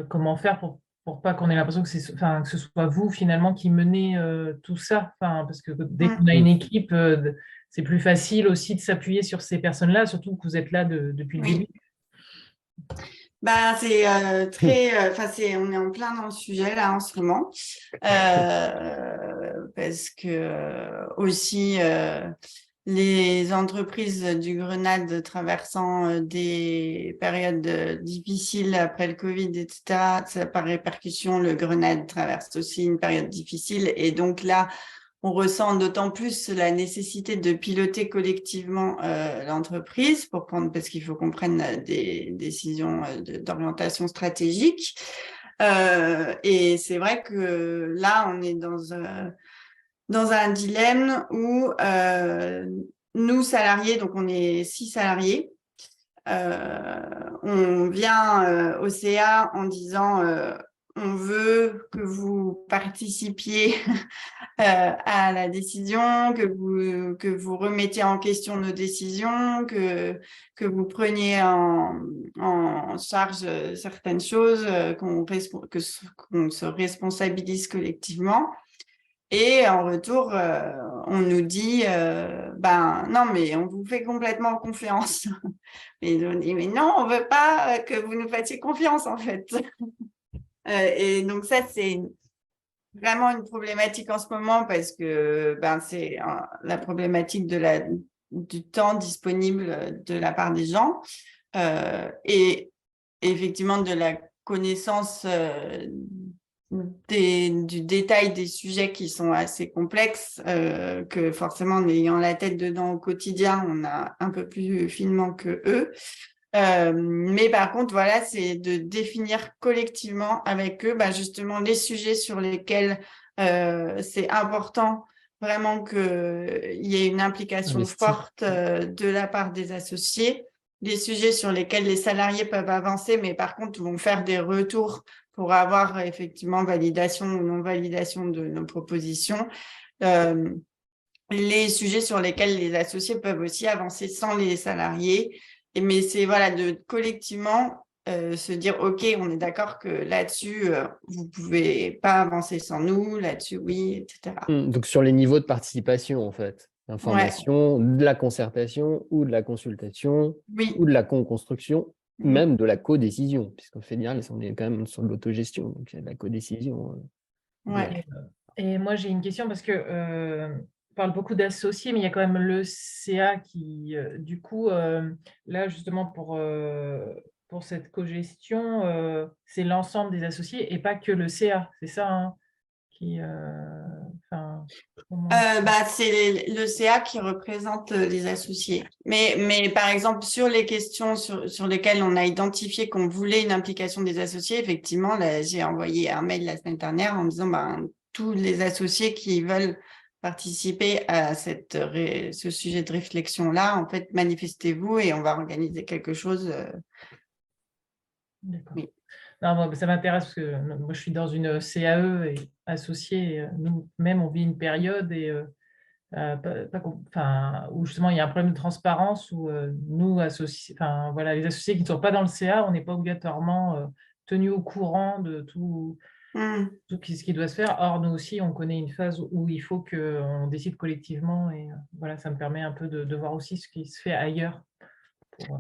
comment faire pour pas qu'on ait l'impression que que ce soit vous finalement qui menez tout ça, parce que dès qu'on a une équipe, c'est plus facile aussi de s'appuyer sur ces personnes-là, surtout que vous êtes là depuis le début. Bah, c'est très, on est en plein dans le sujet là en ce moment, parce que aussi les entreprises du Grenade traversant des périodes difficiles après le Covid, etc., ça par répercussion, le Grenade traverse aussi une période difficile, et donc là, on ressent d'autant plus la nécessité de piloter collectivement l'entreprise parce qu'il faut qu'on prenne des décisions d'orientation stratégique. Et c'est vrai que là, on est dans un dilemme où nous, salariés, donc on est 6 salariés, on vient au CA en disant on veut que vous participiez à la décision, que vous remettiez en question nos décisions, que vous preniez en charge certaines choses, qu'on se responsabilise collectivement. Et en retour, on nous dit non, mais on vous fait complètement confiance. Et on dit mais non, on veut pas que vous nous fassiez confiance en fait. Et donc ça, c'est vraiment une problématique en ce moment parce que c'est la problématique du temps disponible de la part des gens et effectivement de la connaissance du détail des sujets qui sont assez complexes, que forcément en ayant la tête dedans au quotidien, on a un peu plus finement que eux. Mais par contre, voilà, c'est de définir collectivement avec eux justement les sujets sur lesquels c'est important vraiment qu'il y ait une implication forte de la part des associés, les sujets sur lesquels les salariés peuvent avancer, mais par contre vont faire des retours pour avoir effectivement validation ou non validation de nos propositions. Les sujets sur lesquels les associés peuvent aussi avancer sans les salariés. Mais c'est de collectivement se dire, OK, on est d'accord que là-dessus, vous ne pouvez pas avancer sans nous, là-dessus, oui, etc. Donc, sur les niveaux de participation, en fait. L'information, de la concertation ou de la consultation ou de la co-construction, même de la co-décision, puisqu'au final, on est quand même sur de l'autogestion, donc il y a de la co-décision. Et moi, j'ai une question parce que on parle beaucoup d'associés, mais il y a quand même le CA qui, du coup, là, justement, pour cette cogestion, c'est l'ensemble des associés et pas que le CA, c'est ça qui… c'est le CA qui représente les associés. Mais par exemple, sur les questions sur lesquelles on a identifié qu'on voulait une implication des associés, effectivement, là, j'ai envoyé un mail la semaine dernière en disant tous les associés qui veulent participer à ce sujet de réflexion-là, en fait, manifestez-vous et on va organiser quelque chose. D'accord. Oui. Non, ça m'intéresse parce que moi, je suis dans une CAE et associée. Nous-mêmes, on vit une période où justement, il y a un problème de transparence où nous, les associés qui ne sont pas dans le CA, on n'est pas obligatoirement tenus au courant de tout ce qui doit se faire. Or, nous aussi, on connaît une phase où il faut qu'on décide collectivement et ça me permet un peu de voir aussi ce qui se fait ailleurs.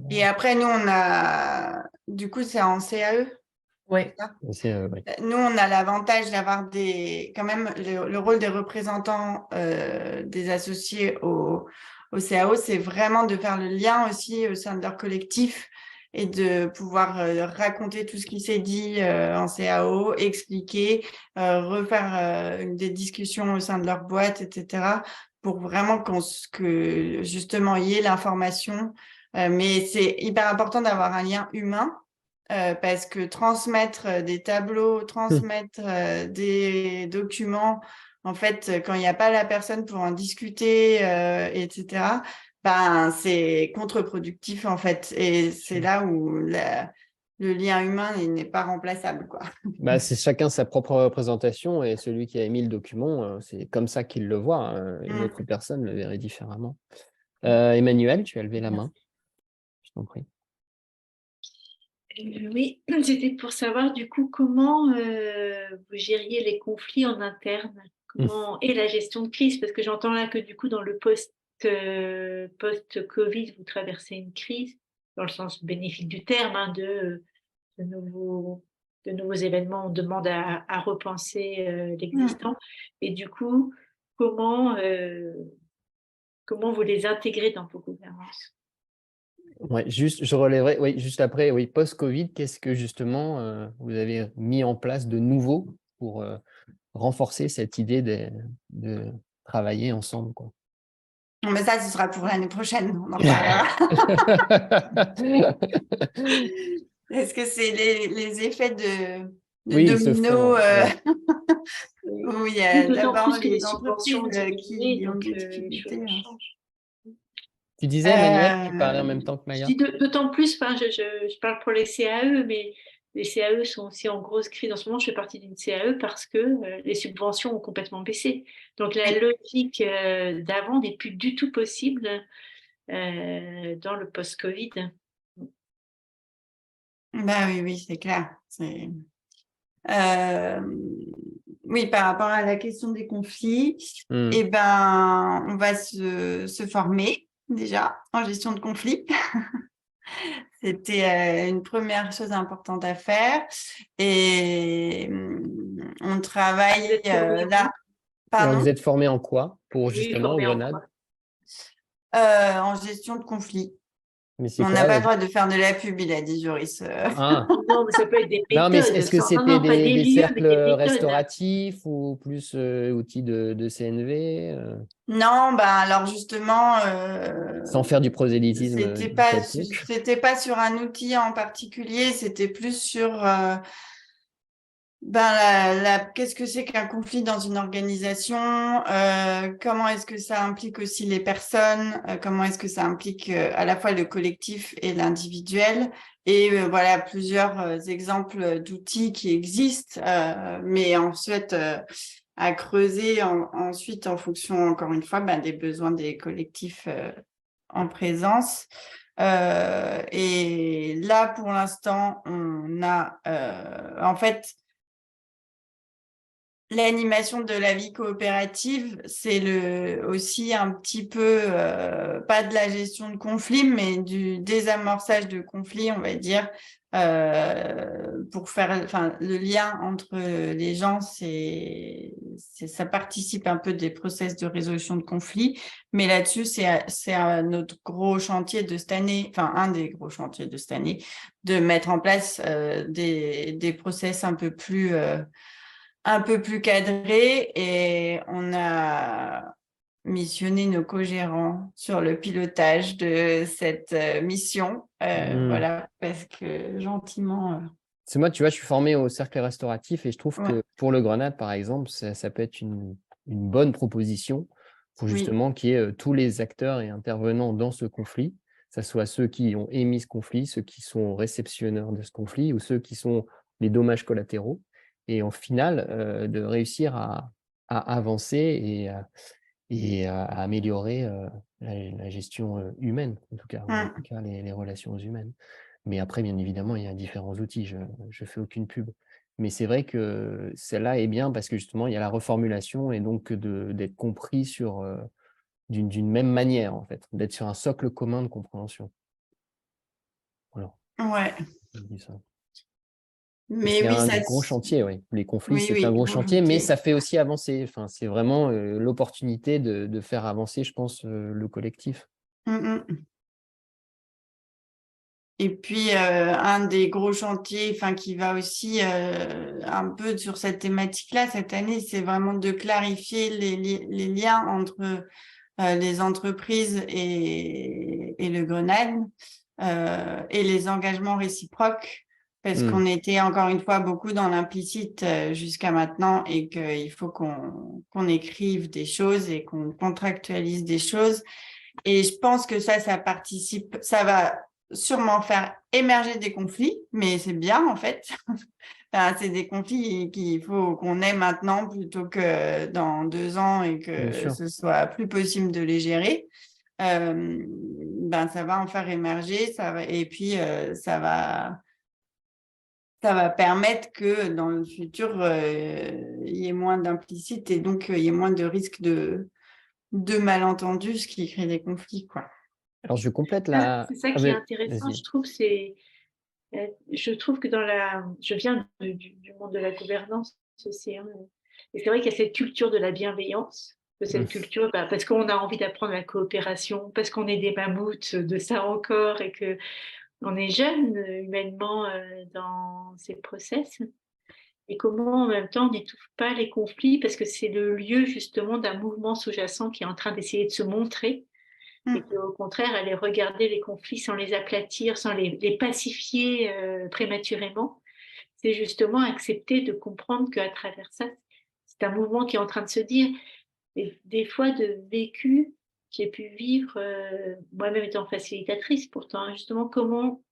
Et après, nous, on a… Du coup, c'est en CAE ? Oui. Nous, on a l'avantage d'avoir quand même le rôle des représentants des associés au CAO, c'est vraiment de faire le lien aussi au sein de leur collectif et de pouvoir raconter tout ce qui s'est dit en CAO, expliquer, refaire des discussions au sein de leur boîte, etc., pour vraiment que justement il y ait l'information. Mais c'est hyper important d'avoir un lien humain. Parce que transmettre des tableaux, transmettre des documents, en fait, quand il n'y a pas la personne pour en discuter, etc., ben, c'est contre-productif, en fait. Et c'est là où le lien humain n'est pas remplaçable, quoi. Bah, c'est chacun sa propre représentation et celui qui a émis le document, c'est comme ça qu'il le voit. Une autre personne le verrait différemment. Emmanuel, tu as levé la main. Je t'en prie. Oui, c'était pour savoir du coup comment vous gériez les conflits en interne, et la gestion de crise, parce que j'entends là que du coup dans le post-Covid, vous traversez une crise, dans le sens bénéfique du terme, hein, de nouveaux événements, on demande à repenser l'existant, et du coup, comment vous les intégrez dans vos gouvernances? Ouais, je relèverai, oui, juste après, oui, post-Covid, qu'est-ce que justement vous avez mis en place de nouveau pour renforcer cette idée de travailler ensemble, quoi. Non, mais ça, ce sera pour l'année prochaine, on en parlera. Est-ce que c'est les effets de Oui, ce domino font, ouais. où il y a D'autant d'abord plus que les les entreprises subventions qui ont donc des les difficultés. choses changent. Tu disais, Emmanuel, tu parlais en même temps que Je Maya. dis d'autant plus, je parle pour les CAE, mais les CAE sont aussi en grosse crise en ce moment. Je fais partie d'une CAE parce que les subventions ont complètement baissé. Donc la logique d'avant n'est plus du tout possible dans le post-Covid. Ben oui, c'est clair. Oui, par rapport à la question des conflits, eh ben, on va se former déjà en gestion de conflits. C'était une première chose importante à faire. Et on travaille là. Alors, Pardon? vous êtes formé en quoi pour Oui, justement au formé en Grenade? En gestion de conflits. Mais c'est On n'a quoi pas le droit de faire de la pub, il a dit Joris. Ah, Non, mais ça peut être des non, mais méthodes. est-ce que Non, c'était pas des des lieux, mais cercles des méthodes. restauratifs ou plus outils de CNV Non, ben alors justement, sans faire du prosélytisme quelconque? c'était pas sur un outil en particulier, c'était plus sur qu'est-ce que c'est qu'un conflit dans une organisation, comment est-ce que ça implique aussi les personnes, comment est-ce que ça implique à la fois le collectif et l'individuel, et voilà plusieurs exemples d'outils qui existent, mais ensuite à creuser ensuite en fonction, encore une fois, des besoins des collectifs en présence. Et là, pour l'instant, on a en fait l'animation de la vie coopérative, c'est aussi un petit peu, pas de la gestion de conflits, mais du désamorçage de conflits, on va dire, pour faire, le lien entre les gens, ça participe un peu des process de résolution de conflits. Mais là-dessus, c'est notre gros chantier de cette année, enfin, un des gros chantiers de cette année, de mettre en place des process un peu plus cadré, et on a missionné nos co-gérants sur le pilotage de cette mission. Voilà, parce que gentiment. C'est moi, tu vois, je suis formé au cercle restauratif et je trouve Ouais. que pour le Grenade, par exemple, ça peut être une bonne proposition pour justement qu'il y ait tous les acteurs et intervenants dans ce conflit, que ce soit ceux qui ont émis ce conflit, ceux qui sont réceptionneurs de ce conflit ou ceux qui sont les dommages collatéraux. Et en final, de réussir à avancer et à améliorer la gestion humaine, en tout cas, ou en tout cas les relations humaines. Mais après, bien évidemment, il y a différents outils, je ne fais aucune pub. Mais c'est vrai que celle-là est bien parce que justement, il y a la reformulation et donc d'être compris d'une même manière, en fait, d'être sur un socle commun de compréhension. Voilà. Ouais. Je dis ça. Mais C'est oui, un gros chantier, oui. Les conflits, c'est un gros gros chantier, mais chantier. ça fait aussi avancer. Enfin, c'est vraiment l'opportunité de faire avancer, je pense, le collectif. Et puis, un des gros chantiers qui va aussi un peu sur cette thématique-là cette année, c'est vraiment de clarifier les liens entre les entreprises et le Grenade et les engagements réciproques, parce qu'on était encore une fois beaucoup dans l'implicite jusqu'à maintenant et qu'il faut qu'on écrive des choses et qu'on contractualise des choses. Et je pense que ça participe, ça va sûrement faire émerger des conflits, mais c'est bien en fait. C'est des conflits qu'il faut qu'on ait maintenant plutôt que dans 2 ans et que ce soit plus possible de les gérer. Ça va en faire émerger, et puis ça va permettre que dans le futur, il y ait moins d'implicite et donc il y ait moins de risques de malentendus, ce qui crée des conflits, quoi. Alors, je complète C'est ça qui est intéressant, je trouve, je trouve que je viens du monde de la gouvernance aussi, hein, et c'est vrai qu'il y a cette culture de la bienveillance, de cette culture, parce qu'on a envie d'apprendre la coopération, parce qu'on est des mammouths de ça encore, et qu'on est jeune humainement dans ces process. Et comment en même temps on n'étouffe pas les conflits, parce que c'est le lieu justement d'un mouvement sous-jacent qui est en train d'essayer de se montrer, et qu'au contraire, aller regarder les conflits sans les aplatir, sans les pacifier prématurément, c'est justement accepter de comprendre qu'à travers ça, c'est un mouvement qui est en train de se dire, et des fois de vécu, j'ai pu vivre, moi-même étant facilitatrice pourtant, hein, justement comment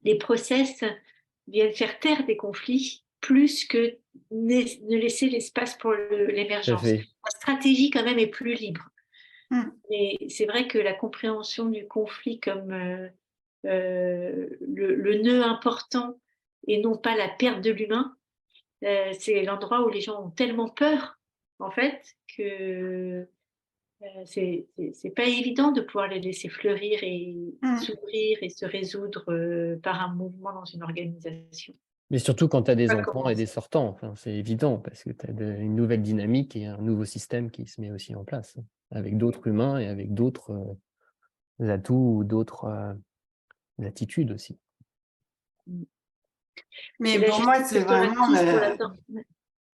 les process viennent faire taire des conflits plus que ne laisser l'espace pour l'émergence. La stratégie quand même est plus libre. Mais c'est vrai que la compréhension du conflit comme le nœud important et non pas la perte de l'humain, c'est l'endroit où les gens ont tellement peur, en fait, que c'est pas évident de pouvoir les laisser fleurir et s'ouvrir et se résoudre par un mouvement dans une organisation. Mais surtout quand tu as des entrants et des sortants, c'est évident, parce que tu as une nouvelle dynamique et un nouveau système qui se met aussi en place, avec d'autres humains et avec d'autres atouts ou d'autres attitudes aussi. Mais pour moi, c'est vraiment...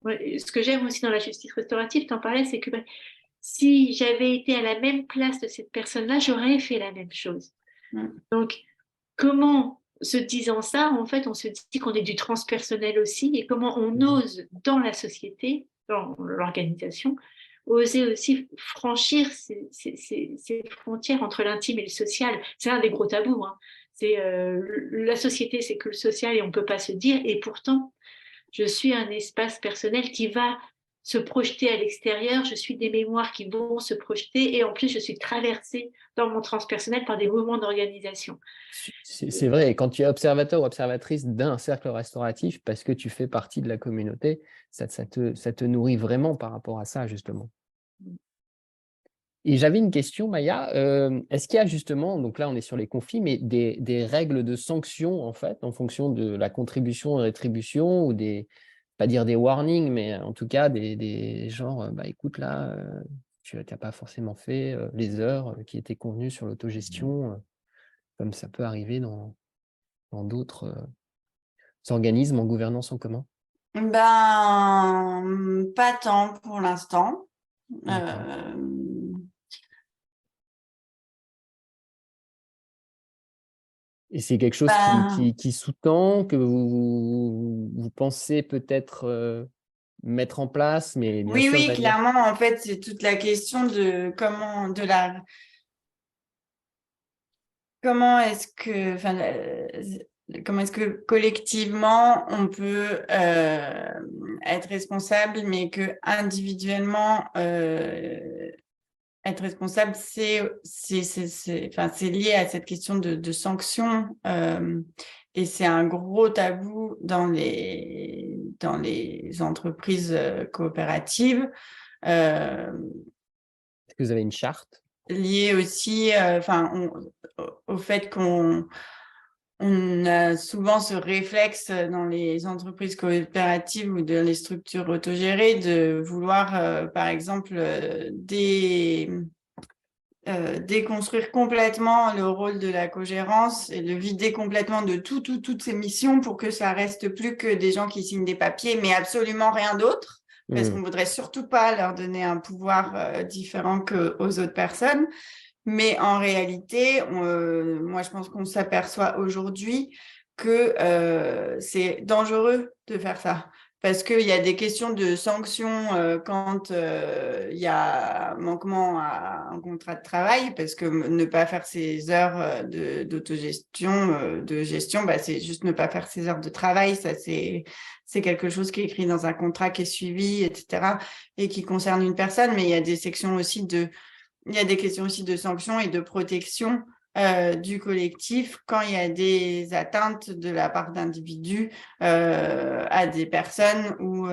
Ce que j'aime aussi dans la justice restaurative, tu en parlais, c'est que si j'avais été à la même place de cette personne-là, j'aurais fait la même chose. Donc, comment, se disant ça, en fait, on se dit qu'on est du transpersonnel aussi, et comment on ose, dans la société, dans l'organisation, oser aussi franchir ces frontières entre l'intime et le social. C'est un des gros tabous. Hein. La société, c'est que le social et on ne peut pas se dire. Et pourtant, je suis un espace personnel qui va se projeter à l'extérieur, je suis des mémoires qui vont se projeter et en plus, je suis traversée dans mon transpersonnel par des mouvements d'organisation. C'est vrai, et quand tu es observateur ou observatrice d'un cercle restauratif, parce que tu fais partie de la communauté, ça te nourrit vraiment par rapport à ça, justement. Et j'avais une question, Maya. Est-ce qu'il y a justement, donc là on est sur les conflits, mais des règles de sanction en fait, en fonction de la contribution et rétribution, ou pas dire des warnings, mais en tout cas des genres, écoute là, tu n'as pas forcément fait les heures qui étaient convenues sur l'autogestion, comme ça peut arriver dans d'autres organismes en gouvernance en commun? Pas tant pour l'instant. Et c'est quelque chose qui sous-tend, que vous pensez peut-être mettre en place, mais bien sûr, oui, clairement, en fait, c'est toute la question de comment est-ce que collectivement on peut être responsable, mais que individuellement être responsable, c'est lié à cette question de sanction, et c'est un gros tabou dans les entreprises coopératives. Est-ce que vous avez une charte? Lié aussi au fait qu'on a souvent ce réflexe dans les entreprises coopératives ou dans les structures autogérées de vouloir, par exemple, déconstruire complètement le rôle de la cogérance et le vider complètement de toutes ces missions pour que ça reste plus que des gens qui signent des papiers, mais absolument rien d'autre, parce qu'on voudrait surtout pas leur donner un pouvoir différent qu'aux autres personnes. Mais en réalité, moi, je pense qu'on s'aperçoit aujourd'hui que c'est dangereux de faire ça. Parce qu'il y a des questions de sanctions quand il y a manquement à un contrat de travail, parce que ne pas faire ses heures d'autogestion, de gestion, bah, c'est juste ne pas faire ses heures de travail. Ça, c'est quelque chose qui est écrit dans un contrat qui est suivi, etc., et qui concerne une personne. Mais il y a des sections aussi il y a des questions aussi de sanctions et de protection du collectif quand il y a des atteintes de la part d'individus à des personnes ou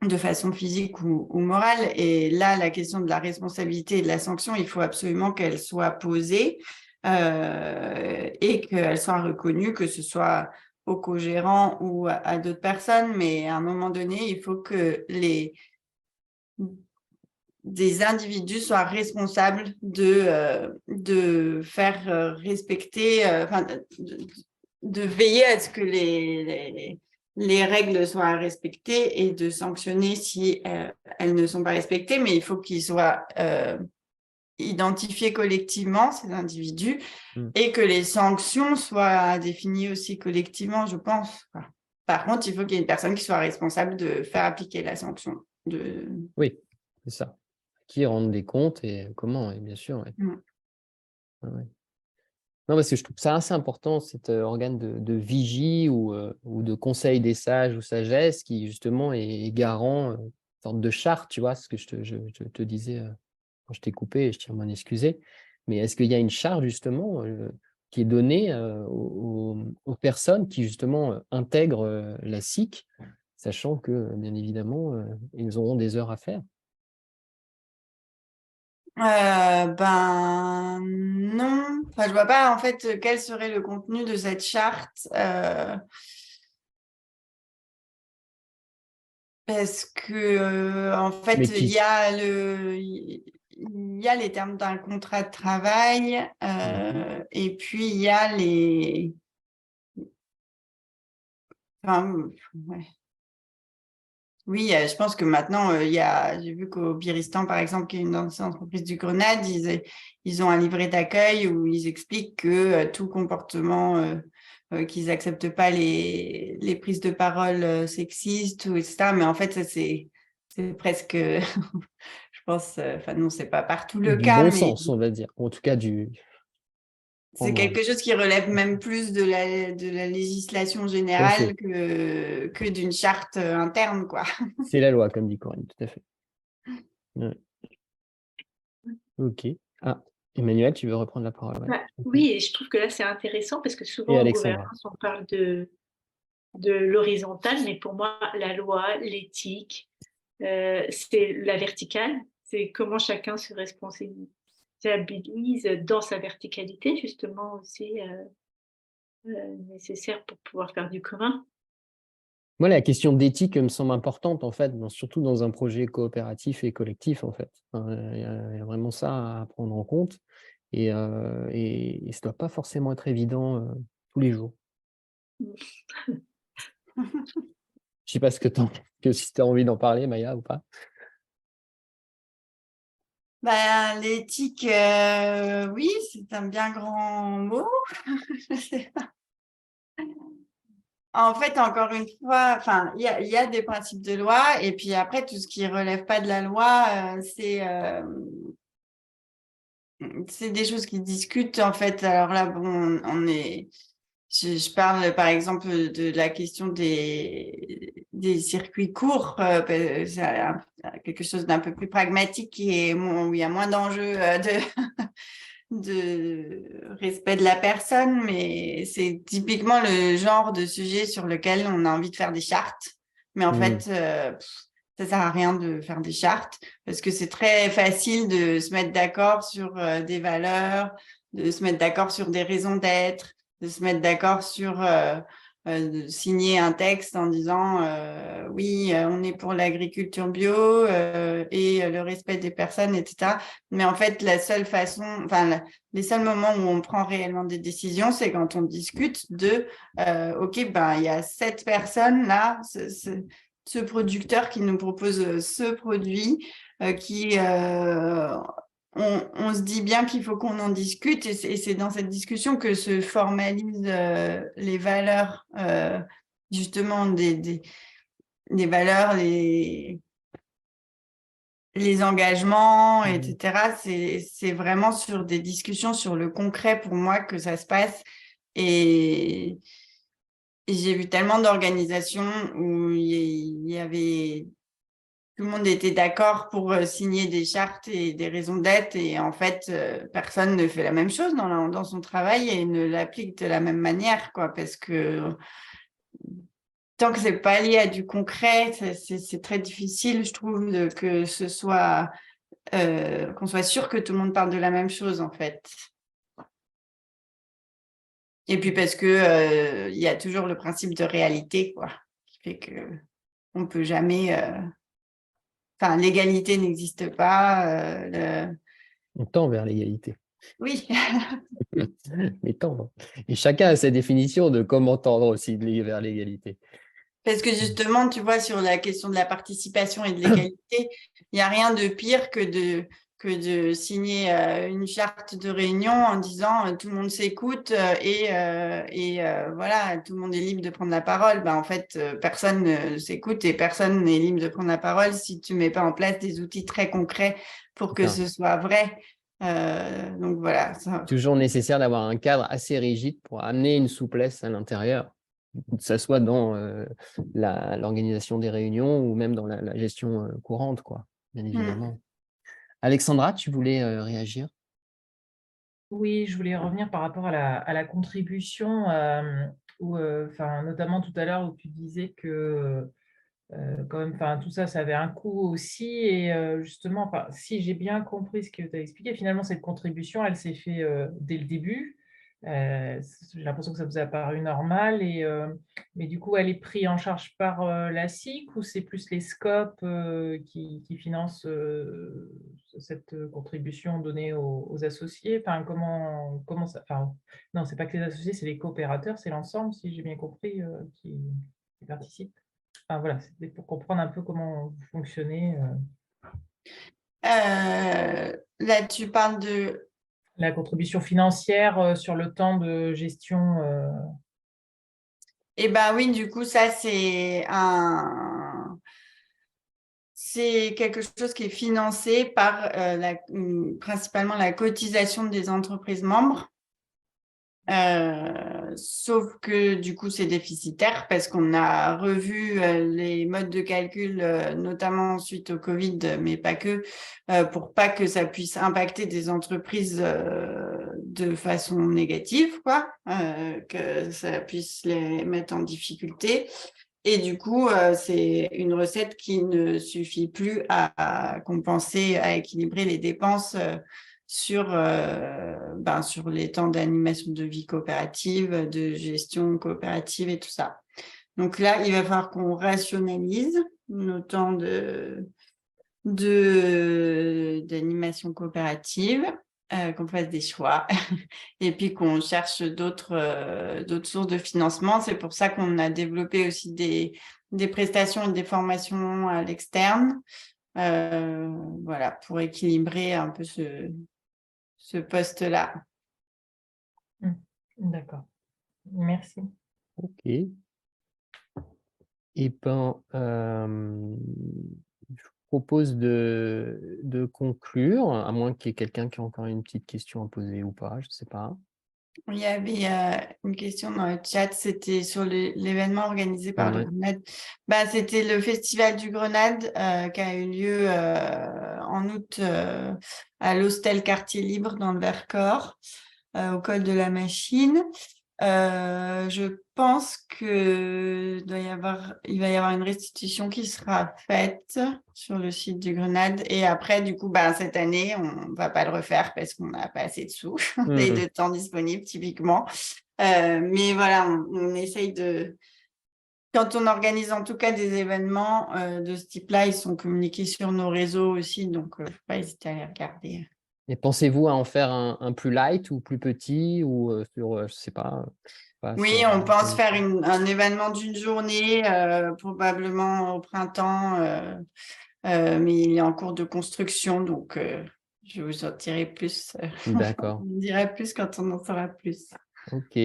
de façon physique ou morale. Et là, la question de la responsabilité et de la sanction, il faut absolument qu'elle soit posée et qu'elle soit reconnue, que ce soit au co-gérant ou à d'autres personnes. Mais à un moment donné, il faut que des individus soient responsables de faire respecter, de veiller à ce que les règles soient respectées et de sanctionner si elles ne sont pas respectées, mais il faut qu'ils soient identifiés collectivement, ces individus, et que les sanctions soient définies aussi collectivement, je pense. Par contre, il faut qu'il y ait une personne qui soit responsable de faire appliquer la sanction. Oui, c'est ça. Qui rendent des comptes et comment, et bien sûr. Ouais. Ouais. Non, parce que je trouve ça assez important, cet organe de vigie ou de conseil des sages ou sagesse qui, justement, est garant, une sorte de charte, tu vois, ce que je te disais quand je t'ai coupé, et je tiens à m'en excuser. Mais est-ce qu'il y a une charte, justement, qui est donnée aux personnes qui, justement, intègrent la SIC, sachant que, bien évidemment, ils auront des heures à faire? Ben non, enfin, je vois pas en fait quel serait le contenu de cette charte parce que en fait il y a les termes d'un contrat de travail et puis il y a les ouais. Oui, je pense que maintenant, j'ai vu qu'au Biristan, par exemple, qui est une ancienne entreprise du Grenade, ils ont un livret d'accueil où ils expliquent que tout comportement, qu'ils n'acceptent pas les prises de parole sexistes, ou etc. Mais en fait, ça, c'est presque, je pense, enfin non, c'est pas partout le Du cas, bon mais sens, on va dire. Ou en tout cas, c'est quelque chose qui relève même plus de la législation générale que d'une charte interne, quoi. C'est la loi, comme dit Corinne, tout à fait. Ouais. Ok. Ah, Emmanuel, tu veux reprendre la parole? Ouais. Oui, et je trouve que là, c'est intéressant parce que souvent, Et en Alexandra. gouvernance, on parle de l'horizontale, mais pour moi, la loi, l'éthique, c'est la verticale. C'est comment chacun se responsabilise dans sa verticalité, justement, aussi nécessaire pour pouvoir faire du commun. Moi, la question d'éthique me semble importante, en fait, surtout dans un projet coopératif et collectif, en fait. Il y a vraiment ça à prendre en compte. Et ça ne doit pas forcément être évident tous les jours. Je ne sais pas si tu as envie d'en parler, Maya, ou pas. Ben, l'éthique, oui, c'est un bien grand mot. En fait, encore une fois, enfin, il y a des principes de loi, et puis après, tout ce qui relève pas de la loi, c'est des choses qui discutent, en fait. Alors là, bon, je parle par exemple de la question des circuits courts, c'est quelque chose d'un peu plus pragmatique où il y a moins d'enjeux de respect de la personne, mais c'est typiquement le genre de sujet sur lequel on a envie de faire des chartes. Mais en fait, ça sert à rien de faire des chartes parce que c'est très facile de se mettre d'accord sur des valeurs, de se mettre d'accord sur des raisons d'être, de se mettre d'accord sur signer un texte en disant oui, on est pour l'agriculture bio et le respect des personnes, etc. Mais en fait, les seuls moments où on prend réellement des décisions, c'est quand on discute de OK, ben il y a cette personne là, ce producteur qui nous propose ce produit qui on se dit bien qu'il faut qu'on en discute et c'est dans cette discussion que se formalisent les valeurs, justement des valeurs, les engagements, etc. C'est vraiment sur des discussions sur le concret pour moi que ça se passe. Et j'ai vu tellement d'organisations où il y avait... Tout le monde était d'accord pour signer des chartes et des raisons d'être et en fait, personne ne fait la même chose dans son travail et ne l'applique de la même manière, quoi, parce que tant que c'est pas lié à du concret, c'est très difficile, je trouve, que ce soit qu'on soit sûr que tout le monde parle de la même chose, en fait. Et puis parce que il y a toujours le principe de réalité, quoi, qui fait que on peut jamais... Enfin, l'égalité n'existe pas. On tend vers l'égalité. Oui. Mais tendre. Et chacun a sa définition de comment tendre aussi vers l'égalité. Parce que justement, tu vois, sur la question de la participation et de l'égalité, il n'y a rien de pire que de signer une charte de réunion en disant tout le monde s'écoute et voilà, tout le monde est libre de prendre la parole. Ben, en fait, personne ne s'écoute et personne n'est libre de prendre la parole si tu ne mets pas en place des outils très concrets pour que ce soit vrai. Donc voilà. Toujours nécessaire d'avoir un cadre assez rigide pour amener une souplesse à l'intérieur, que ce soit dans l'organisation des réunions ou même dans la gestion courante, quoi, bien évidemment. Alexandra, tu voulais réagir? Oui, je voulais revenir par rapport à la contribution, notamment tout à l'heure où tu disais que quand même, tout ça, ça avait un coût aussi. Et justement, si j'ai bien compris ce que tu as expliqué, finalement, cette contribution, elle s'est faite dès le début. J'ai l'impression que ça vous a paru normal. Mais du coup, elle est prise en charge par la SIC ou c'est plus les SCOP qui financent cette contribution donnée aux associés? Enfin, comment ça... non, c'est pas que les associés, c'est les coopérateurs, c'est l'ensemble, si j'ai bien compris, qui participent. Voilà, c'était pour comprendre un peu comment vous fonctionnez. Là, tu parles de... La contribution financière sur le temps de gestion. Eh bien oui, du coup, ça, c'est quelque chose qui est financé par principalement la cotisation des entreprises membres. Sauf que du coup c'est déficitaire parce qu'on a revu les modes de calcul, notamment suite au Covid, mais pas que, pour pas que ça puisse impacter des entreprises de façon négative, quoi, que ça puisse les mettre en difficulté. Et du coup, c'est une recette qui ne suffit plus à compenser, à équilibrer les dépenses sur les temps d'animation de vie coopérative, de gestion coopérative et tout ça. Donc là, il va falloir qu'on rationalise nos temps d'animation coopérative, qu'on fasse des choix et puis qu'on cherche d'autres sources de financement. C'est pour ça qu'on a développé aussi des prestations et des formations à l'externe, voilà, pour équilibrer un peu ce poste-là. D'accord. Merci. Ok. Et ben, je propose de conclure, à moins qu'il y ait quelqu'un qui a encore une petite question à poser ou pas, je ne sais pas. Il y avait une question dans le chat, c'était sur l'événement organisé par le Grenade. C'était le Festival du Grenade qui a eu lieu en août à l'Hostel Quartier Libre dans le Vercors, au col de la Machine. Je pense qu'il va y avoir une restitution qui sera faite sur le site du Grenade. Et après, du coup, cette année, on ne va pas le refaire parce qu'on n'a pas assez de sous et de temps disponible, typiquement. Mais voilà, on essaye de... Quand on organise en tout cas des événements de ce type-là, ils sont communiqués sur nos réseaux aussi, donc il ne faut pas hésiter à les regarder. Et pensez-vous à en faire un plus light ou plus petit ou sur, je ne sais pas. Oui, sur- on pense faire un événement d'une journée, probablement au printemps, mais il est en cours de construction, donc je vous en dirai plus. D'accord. On dirait plus quand on en saura plus. Ok.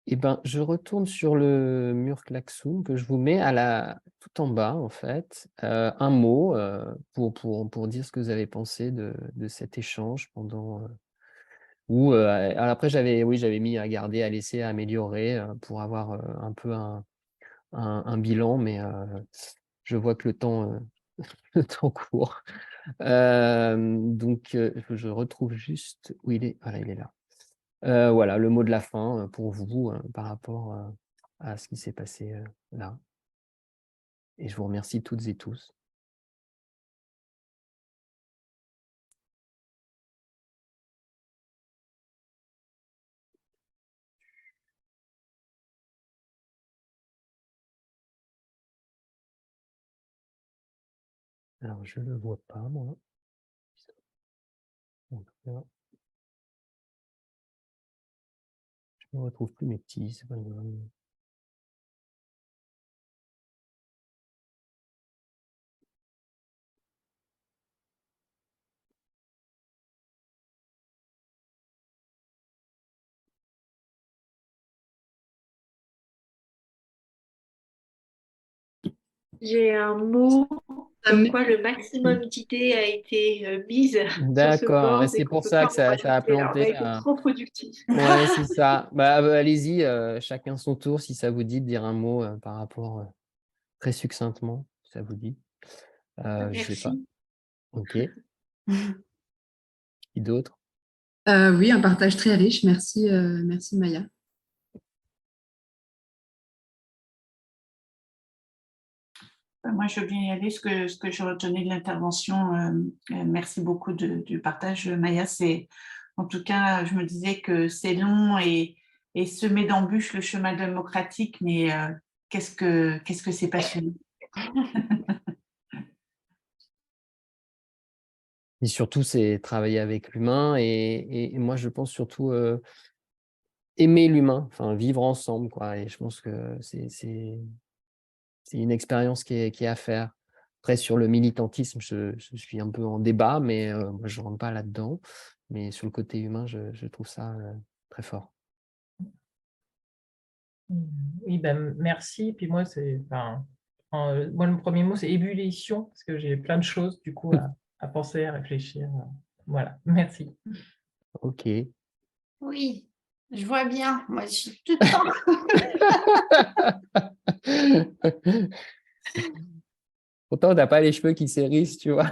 Eh ben, je retourne sur le mur Klaxoon que je vous mets tout en bas, en fait. Un mot pour dire ce que vous avez pensé de cet échange pendant... alors après, j'avais mis à garder, à laisser, à améliorer pour avoir un peu un bilan, mais je vois que le temps, le temps court. Donc, je retrouve juste où il est. Voilà, il est là. Voilà, le mot de la fin pour vous par rapport à ce qui s'est passé là. Et je vous remercie toutes et tous. Alors, je ne le vois pas, moi. Donc, là, je ne retrouve plus mes petits. C'est pas grave. J'ai un mot comme quoi le maximum d'idées a été mise sur ce D'accord, board et c'est qu'on ne pour peut ça pas que en ça a rajouter. Alors, on a planté. été trop productif. Ouais, c'est ça. Bah, allez-y, chacun son tour, si ça vous dit de dire un mot par rapport, très succinctement, si ça vous dit. Je sais pas. Merci. Ok. Qui d'autre? Oui, un partage très riche. Merci, merci Maya. Moi, je veux bien y aller. Ce que je retenais de l'intervention, merci beaucoup du partage, Maya. En tout cas, je me disais que c'est long et semé d'embûches le chemin démocratique, mais qu'est-ce que c'est passionnant. Et surtout, c'est travailler avec l'humain et moi, je pense surtout aimer l'humain, enfin vivre ensemble, quoi. Et je pense que c'est une expérience qui est à faire. Après, sur le militantisme, je suis un peu en débat, mais moi, je ne rentre pas là-dedans. Mais sur le côté humain, je trouve ça très fort. Oui, ben, merci. Puis moi, moi, le premier mot, c'est ébullition, parce que j'ai plein de choses, du coup, à penser, à réfléchir. Voilà, merci. Ok. Oui, je vois bien. Moi, je suis tout le temps. Pourtant, on n'a pas les cheveux qui s'hérissent, tu vois.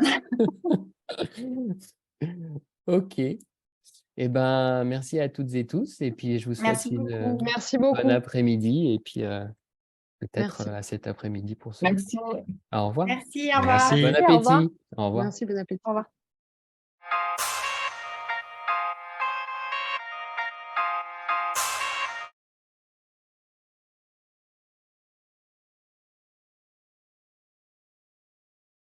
Ok. Eh ben, merci à toutes et tous. Et puis, je vous souhaite Merci beaucoup. une Merci beaucoup. bonne après-midi. Et puis, peut-être Merci. à cet après-midi pour ce. Merci. Au revoir. Merci, au revoir. Bon Merci, au revoir. appétit. Au revoir. Merci, bon appétit. Au revoir.